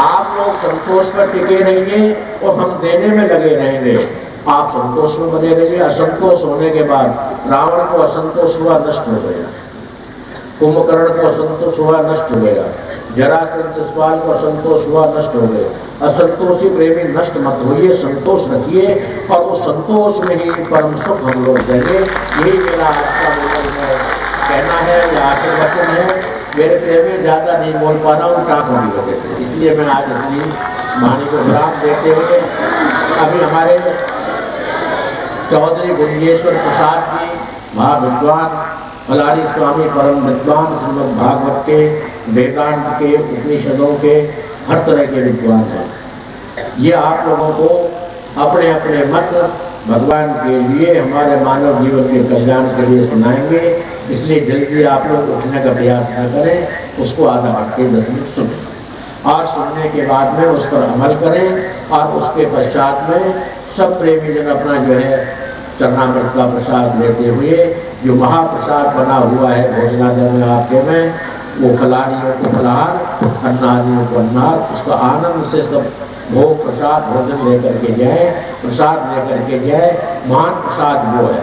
आप लोग संतोष पर टिके रहिए और हम देने में लगे रहेंगे। आप संतोष में बने रहिए। असंतोष होने के बाद रावण को असंतोष हुआ, नष्ट हो गया, कुंभकर्ण को असंतोष हुआ, नष्ट हो गया, जरासंध शिशुपाल को असंतोष हुआ, नष्ट हो गए। असंतोषी प्रेमी नष्ट मत होइए, संतोष रखिए और उस संतोष में ही परम सुख हम लोग देंगे। यही मेरा आपका कहना है या आखिर वचन है। मेरे प्रेमी ज्यादा नहीं बोल पा रहा हूँ टाँकों की वजह से, इसलिए मैं आज अपनी वाणी को विराम देते हुए अभी हमारे चौधरी गुंजेश्वर प्रसाद जी महाविद्वान फलारी स्वामी परम विद्वान, श्रीमद् भागवत के, वेदांत के, उपनिषदों के हर तरह के विद्वान हैं। ये आप लोगों को अपने अपने मत भगवान के लिए, हमारे मानव जीवन के कल्याण के लिए सुनाएंगे। इसलिए जल्दी आप लोग उठने का प्रयास न करें, उसको आधा घंटे 10 मिनट सुनें और सुनने के बाद में उस पर अमल करें। और उसके पश्चात में सब प्रेमी जन अपना जो है चरणामृत का प्रसाद लेते हुए, जो महाप्रसाद बना हुआ है भोजनालय में आपके में, वो फलारियों को फलाहार, अन्नादियों को अन्नार, उसका आनंद से सब भोग प्रसाद भोजन लेकर के जाए, प्रसाद लेकर के जाए। महान प्रसाद वो है,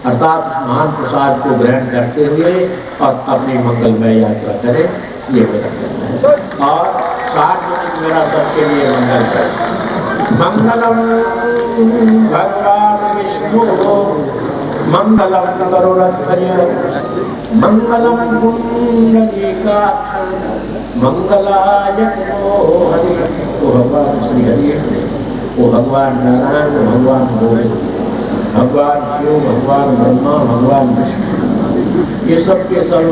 अर्थात उस महान प्रसाद को ग्रहण करते हुए और अपनी मंगलमय यात्रा करें, ये मेरा कहना है। और 7 मिनट मेरा सबके लिए मंगल करें। मंगलम भगवान विष्णु मंगलम गरुड़ध्वज मंगलम पुंडरीकाक्ष मंगलाय हरि। ओ भगवान श्री हरि, ओ भगवान नारायण, भगवान गोविंद, भगवान शिव, भगवान ब्रह्मा, भगवान विष्णु, ये सब के सब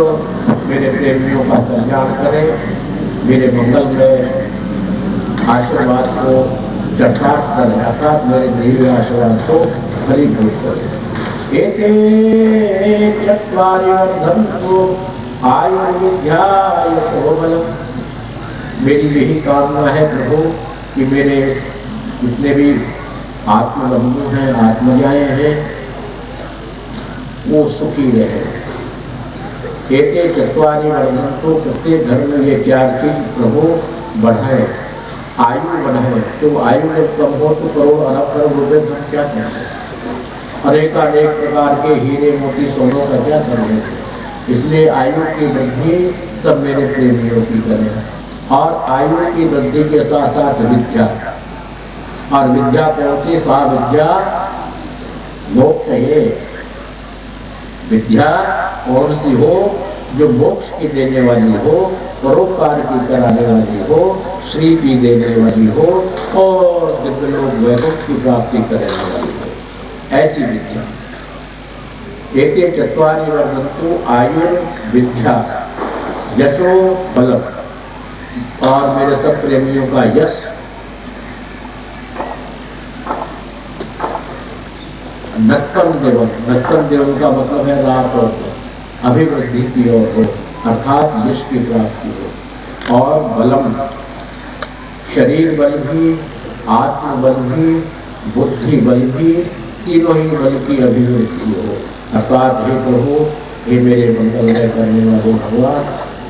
मेरे प्रेमियों का कल्याण करें, मेरे मंगल में आशीर्वाद को चट्टाट करें, अर्थात मेरे दिव्य आशीर्वाद को फलीभूत करें। एते चत्वारि वर्धन्तु आयुर्विद्याय शोभनम्। मेरी यही कामना है प्रभु कि मेरे जितने भी आत्मबंधु हैं, आत्मजाएं हैं, वो सुखी रहे। एते चत्वारि वर्धन्तु, प्रत्येक घर में ये 4 चीज प्रभु बढ़ाए, आयु बढ़ाए। तो आयु जब कम हो तो करोड़ अरब करोड़ रुपए धन क्या चाहिए, अनेकानेक प्रकार के हीरे मोती सोनों का क्या करने। इसलिए आयु की वृद्धि सब मेरे प्रेमियों की करें। और आयु की वृद्धि के साथ साथ विद्या, और विद्या कौन सी? सा विद्या मोक्ष है। विद्या कौन सी हो? जो मोक्ष की देने वाली हो, परोपकार की कराने वाली हो, श्री की देने वाली हो और दिव्य लोक वैकुंठ की प्राप्ति करने वाली हो, ऐसी विद्या। एते चत्वारि वर्धन्तु आयु विद्या यशो बलम। और मेरे सब प्रेमियों का यश, नत्तम देवम, नत्तम देवम का मतलब है रात और अभिवृद्धि की ओर हो, अर्थात यश की प्राप्ति हो। और बलम, शरीर बल भी, आत्म बल भी, बुद्धि बल भी, तीनों ही बल की अभिवृद्धि हो। अर्थात हे प्रभु, हे मेरे मंगलमय करने वाले भगवान,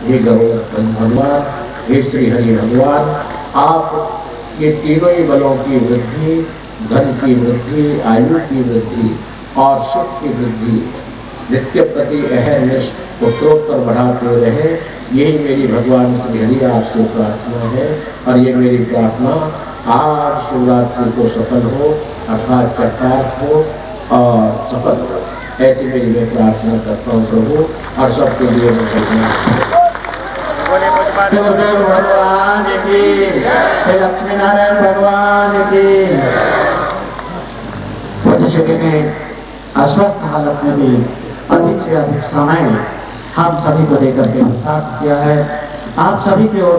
हे गरुड़ भगवान, हे श्री हरि भगवान, आप ये तीनों ही बलों की वृद्धि, धन की वृद्धि, आयु की वृद्धि और सुख की वृद्धि, नित्य प्रति अहर्निश उत्तरोत्तर बढ़ाते रहे, यही मेरी भगवान श्री हरि आपसे प्रार्थना है। और ये मेरी प्रार्थना आज शिवरात्रि को सफल हो, अर्थात चक्रार्थ हो और सफल हो, ऐसी मेरी मैं प्रार्थना करता हूँ प्रभु। और सबके लिए मैं भगवान की, श्री लक्ष्मी नारायण भगवान की। पुण्यश्री ने अस्वस्थ हालत में भी अधिक से अधिक समय हम सभी को देकर के प्राप्त किया है। आप सभी की ओर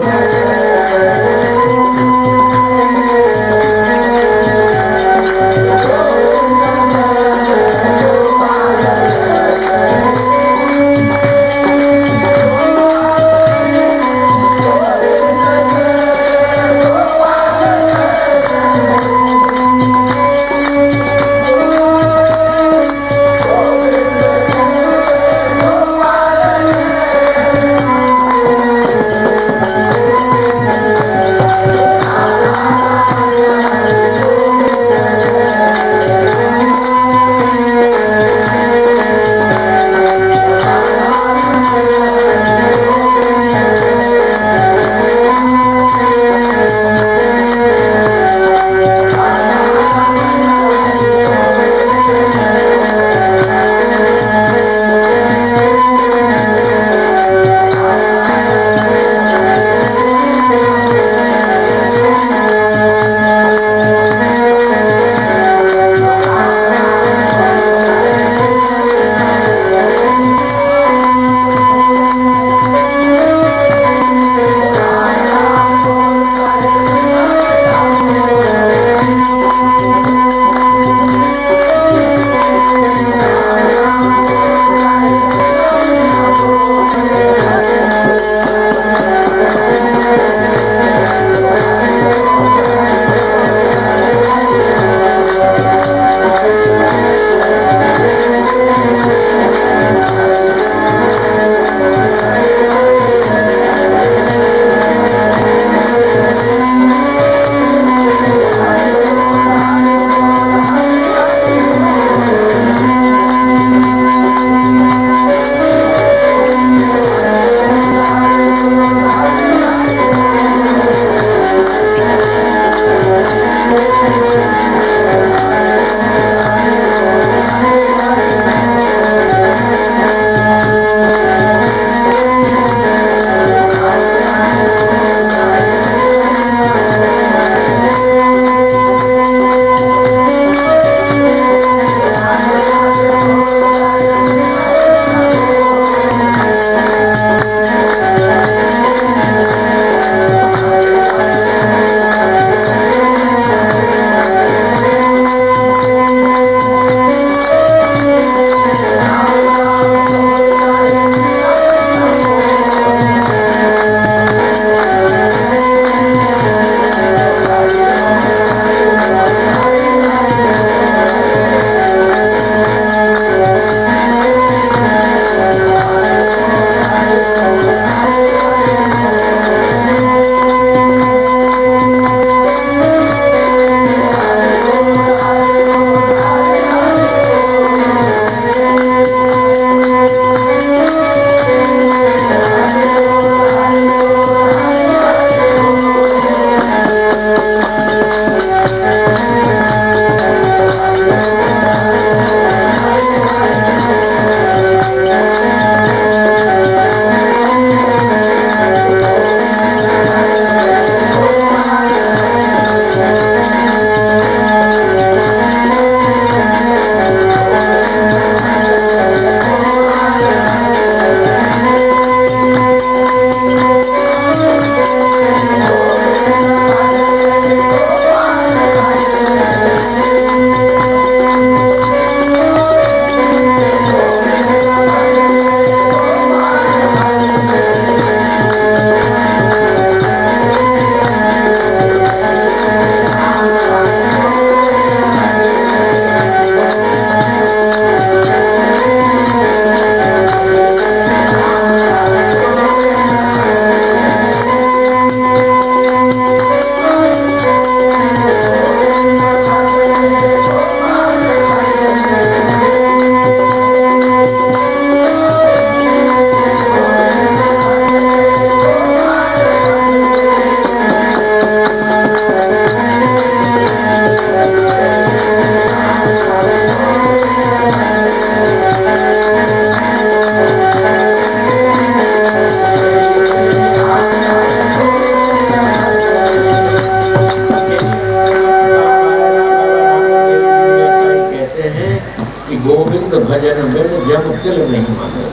गोविंद भजन में जब तिल नहीं माने।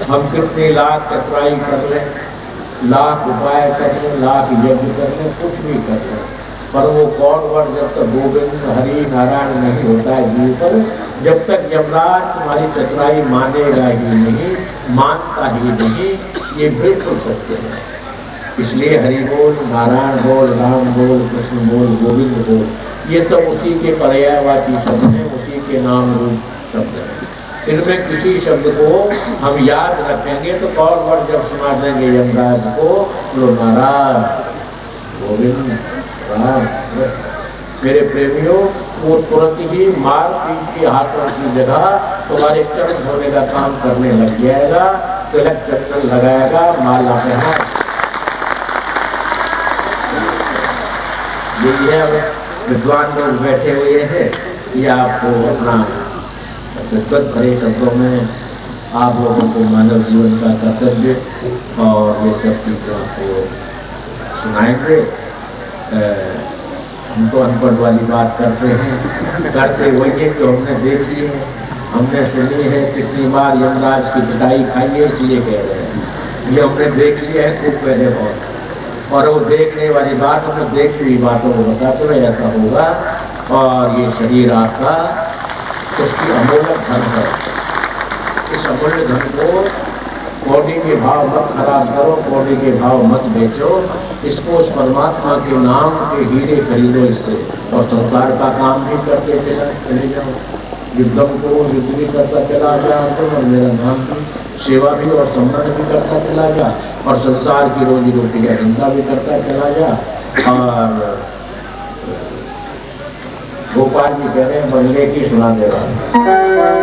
हम कितने लाख चतुराई कर लें, लाख उपाय कर लें, लाख यज्ञ कर लें, कुछ भी कर लें, पर वो कौन वर जब तक गोविंद हरि नारायण नहीं होता है जीव पर, जब तक यमराज तुम्हारी चतुराई मानेगा ही नहीं, मानता ही नहीं, ये बिल्कुल सत्य है। इसलिए हरि बोल, नारायण बोल, राम बोल, कृष्ण बोल, गोविंद बोल, ये सब उसी के पर्यायवाची शब्द हैं, उसी के नाम रूप शब्द हैं। इनमें किसी शब्द को हम याद रखेंगे तो कौन वर जब सुना देंगे यमराज को, लो नारायण गोविंद राम। मेरे प्रेमियों, वो तुरंत ही मार पीट के हाथों की जगह तुम्हारे चरण धोने का काम करने लग जाएगा, तिलक चंदन लगाएगा, माला पहना। यही है, विद्वान लोग बैठे हुए हैं, ये आपको अपना विद्वत भरे शब्दों में आप लोगों को मानव जीवन का कर्तव्य और ये सब चीज़ें आपको सुनाएंगे। हम तो अनपढ़ वाली बात करते हैं, करते वही है जो हमने देखी है, हमने सुनी है, कितनी बार यमराज की पिटाई खाई है, इसलिए कह रहे हैं। ये हमने देख लिया है खूब पहले बहुत, और वो देखने वाली बात हमने देखी हुई बातों को बताते हुए ऐसा होगा। और ये शरीर आपका उसकी अमूल्य धन है। इस अमूल्य धन को कौड़ी के भाव मत खराब करो, कौड़ी के भाव मत बेचो, इसको उस परमात्मा के नाम के हीरे खरीदो इससे, और संसार का काम भी करते चले जाओ, युद्धम को युद्ध भी करता चला जाओ, और मेरा नाम की सेवा भी और सम्मान भी करता चला जा, और संसार की रोजी रोटी का धंधा भी करता चला जा। और गोपाल जी कह रहे हैं बंगले की सुना दे रहा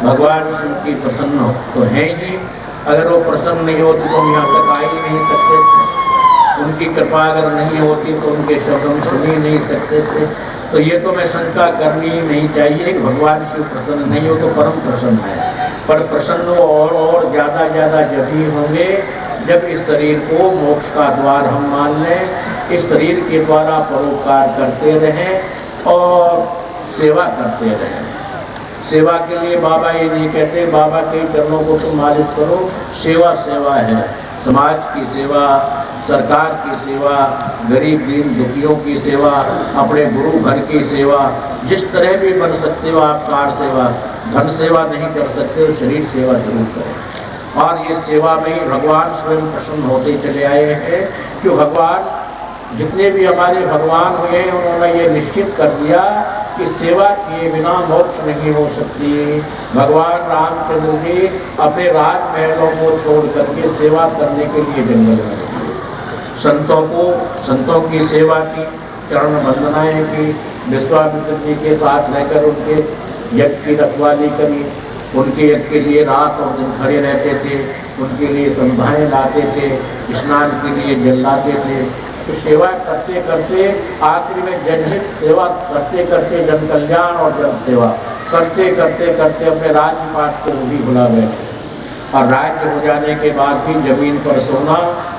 भगवान शिव की प्रसन्न तो है ही, अगर वो प्रसन्न नहीं होती तो हम यहाँ तक आ ही नहीं सकते थे। उनकी कृपा अगर नहीं होती तो उनके शब्द हम सुन ही नहीं सकते थे। तो ये तो मैं शंका करनी ही नहीं चाहिए कि भगवान शिव प्रसन्न नहीं हो तो परम प्रसन्न है। पर प्रसन्न और ज़्यादा जब ही होंगे जब इस शरीर को मोक्ष का द्वार हम मान लें, इस शरीर के द्वारा परोपकार करते रहें और सेवा करते रहें। सेवा के लिए बाबा ये नहीं कहते बाबा के चरणों को तुम मालिश करो, सेवा सेवा है। समाज की सेवा, सरकार की सेवा, गरीब दीन दुखियों की सेवा, अपने गुरु घर की सेवा, जिस तरह भी बन सकते हो आप कार सेवा, धन सेवा नहीं कर सकते हो, शरीर सेवा जरूर करें। और ये सेवा में ही भगवान स्वयं प्रसन्न होते चले आए हैं। क्यों भगवान जितने भी हमारे भगवान हुए हैं उन्होंने ये निश्चित कर दिया कि सेवा किए बिना मोक्ष नहीं हो सकती। भगवान रामचंद्र जी अपने राजमहलों को छोड़ करके सेवा करने के लिए जंगल में संतों की सेवा की, चरण वंदनाएं की, विश्वामित्र जी के साथ रहकर उनके यज्ञ की रखवाली करी, उनके यज्ञ के लिए रात और दिन खड़े रहते थे, उनके लिए संध्याएं लाते थे, स्नान के लिए जल लाते थे। तो सेवा करते करते आखिर में जनहित सेवा करते करते जन कल्याण और जन सेवा करते करते करते अपने राज्यपाट को भी भुला बैठे। और राज्य हो जाने के बाद भी जमीन पर सोना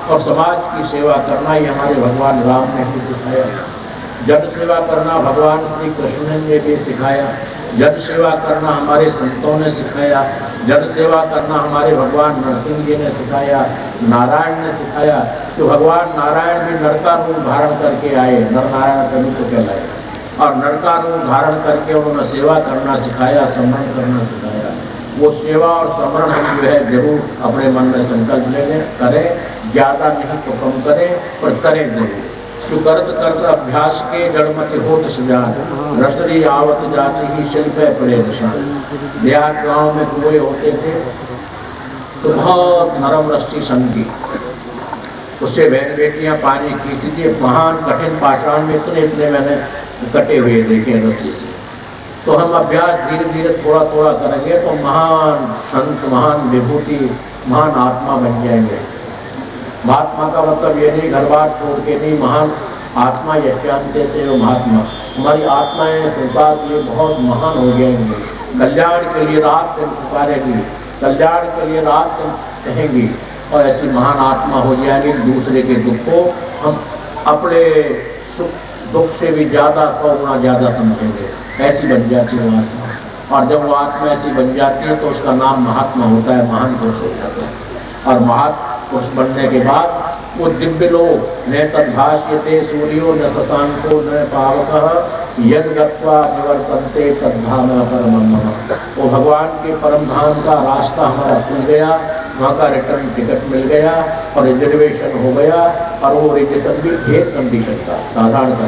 और समाज की सेवा करना ये हमारे भगवान राम ने भी सिखाया। जन सेवा करना भगवान श्री कृष्ण ने भी सिखाया। जन सेवा करना हमारे संतों ने सिखाया। जन सेवा करना हमारे भगवान नरसिंह जी ने सिखाया, नारायण ने सिखाया। तो भगवान नारायण भी नर का रूप धारण करके आए, नर नारायण प्रभु को कहलाए, और नर का रूप धारण करके उन्होंने सेवा करना सिखाया, स्मरण करना सिखाया। वो सेवा और स्मरण हम जो है जरूर अपने मन में संकल्प ले लें, करें, ज़्यादा नहीं तो कम करें, पर करें जरूर। जो करत अभ्यास के जड़मत होत सुजान, रसरी आवत जाती ही शिल्प पड़े निशान। देहात गाँव में कुएं होते थे तो बहुत नरम रस्सी संगी, उससे बहन बेटियां पानी खींचती थी। महान कठिन पाषाण में इतने मैंने कटे हुए देखे रस्सी से। तो हम अभ्यास धीरे धीरे थोड़ा थोड़ा करेंगे तो महान संत, महान विभूति, महान आत्मा बन जाएंगे। महात्मा का मतलब ये नहीं घर बार छोड़ के नहीं, महान आत्मा यशांते से वो महात्मा। हमारी आत्माएं संसार के लिए बहुत महान हो जाएंगी, कल्याण के लिए रात दिन पुकारेंगी, कल्याण के लिए रात दिन कहेंगी, और ऐसी महान आत्मा हो जाएगी। दूसरे के दुख को हम अपने सुख दुख से भी ज़्यादा 100 गुना ज़्यादा समझेंगे, ऐसी बन जाती है आत्मा। और जब वो आत्मा ऐसी बन जाती है तो उसका नाम महात्मा होता है, महान पुरुष हो जाता है। और महापुरुष बनने के बाद वो दिव्य लोग न तद्भाष्यते सूर्यो न शशांको न पावकः यद गत्वा निवर्तन्ते तद्धाम परम नमः। वो भगवान के परम धाम का रास्ता हमारा खुल गया, वहाँ का रिटर्न टिकट मिल गया और रिजर्वेशन हो गया। और वो रिजर्वेशन भी एक कंडीशन का साधारण का,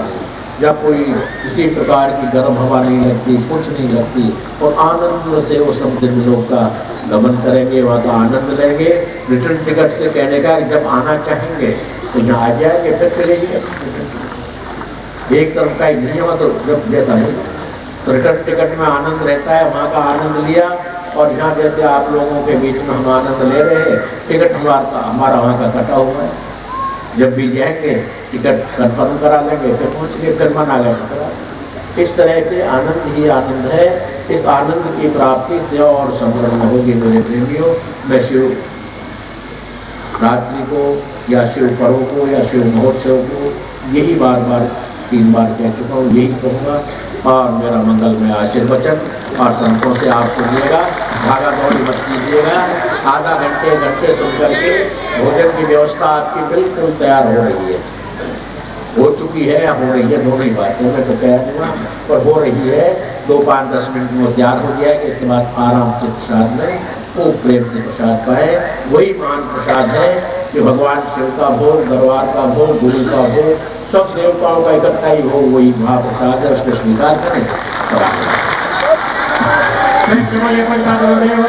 जब कोई किसी प्रकार की गर्म हवा नहीं लगती, कुछ नहीं लगती, और आनंद से वो सब दिव्य लोग का गमन करेंगे, वहाँ का आनंद लेंगे। रिटर्न टिकट से कहने का जब आना चाहेंगे तो यहाँ आ जाएंगे, फिर चलेंगे। एक तरफ का ही नहीं हुआ तो जब देता नहीं, तो रिटर्न टिकट में आनंद रहता है, वहाँ का आनंद लिया। और यहाँ जैसे आप लोगों के बीच में हम आनंद ले रहे हैं, टिकट हमारा वहाँ का कटा हुआ है। जब भी जाएंगे टिकट कन्फर्म करा लेंगे, फिर पहुँचेंगे, फिर मन आ गया। इस तरह से आनंद ही आनंद है। इस आनंद की प्राप्ति सेवा और समरण होगी मेरे प्रेमियों। मैं शिव रात्रि को या शिव पर्व को या शिव महोत्सव को यही बार 3 बार कह चुका हूँ, यही कहूँगा। और मेरा मंगल में आशीर्वचन और संतों से आप सुनिएगा, भागा दौड़ी मत कीजिएगा। आधा घंटे सुन करके भोजन की व्यवस्था आपकी बिल्कुल तैयार हो रही है, हो चुकी है या हो रही है, दोनों ही बातें मैं तो कह दूँगा, पर हो रही है। 2-5-10 मिनट में तैयार हो जाएगी। इसके बाद आराम से प्रसाद में वो प्रेम से प्रसाद पाए। वही महान प्रसाद है कि भगवान शिव का भोग, दरबार का भोग, गुरु का भोग, सब देवताओं का इकट्ठा ही हो, वही महाप्रसाद है। उसको स्वीकार करें।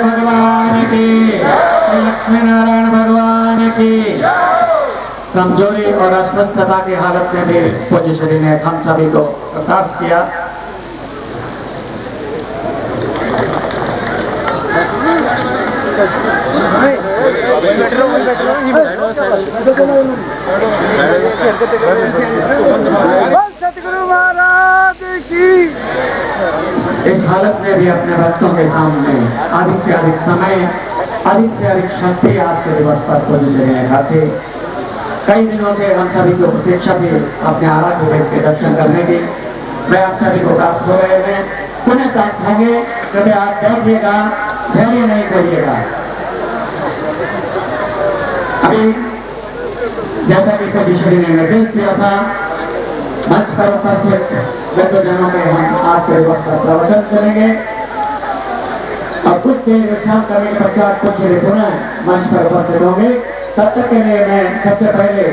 भगवान की, लक्ष्मी नारायण भगवान की। कमजोरी और अस्वस्थता की हालत में भी पूज्य श्री ने हम सभी को प्रकाश किया। सतगुरु महाराज की। इस हालत में भी अपने भक्तों के सामने अधिक से अधिक समय, अधिक से अधिक शक्ति आज के दिवस पर खोज लेने खाते कई दिनों से हम सभी को प्रतीक्षा थी अपने आराध्य देव के दर्शन करने की। मैं आप सभी को प्राप्त हो रहे हैं। पुनः साथ होंगे, कृपया आप बैठिएगा, धैर्य नहीं करिएगा। अभी जैसा कि सभी ने निर्देश दिया था, मंच पर उपस्थित वृद्धजनों में हम आज के दिवस का प्रवचन करेंगे और कुछ देर विश्राम करने के पश्चात कुछ पुनः मंच पर उपस्थित होंगे। तब तक के लिए मैं सबसे पहले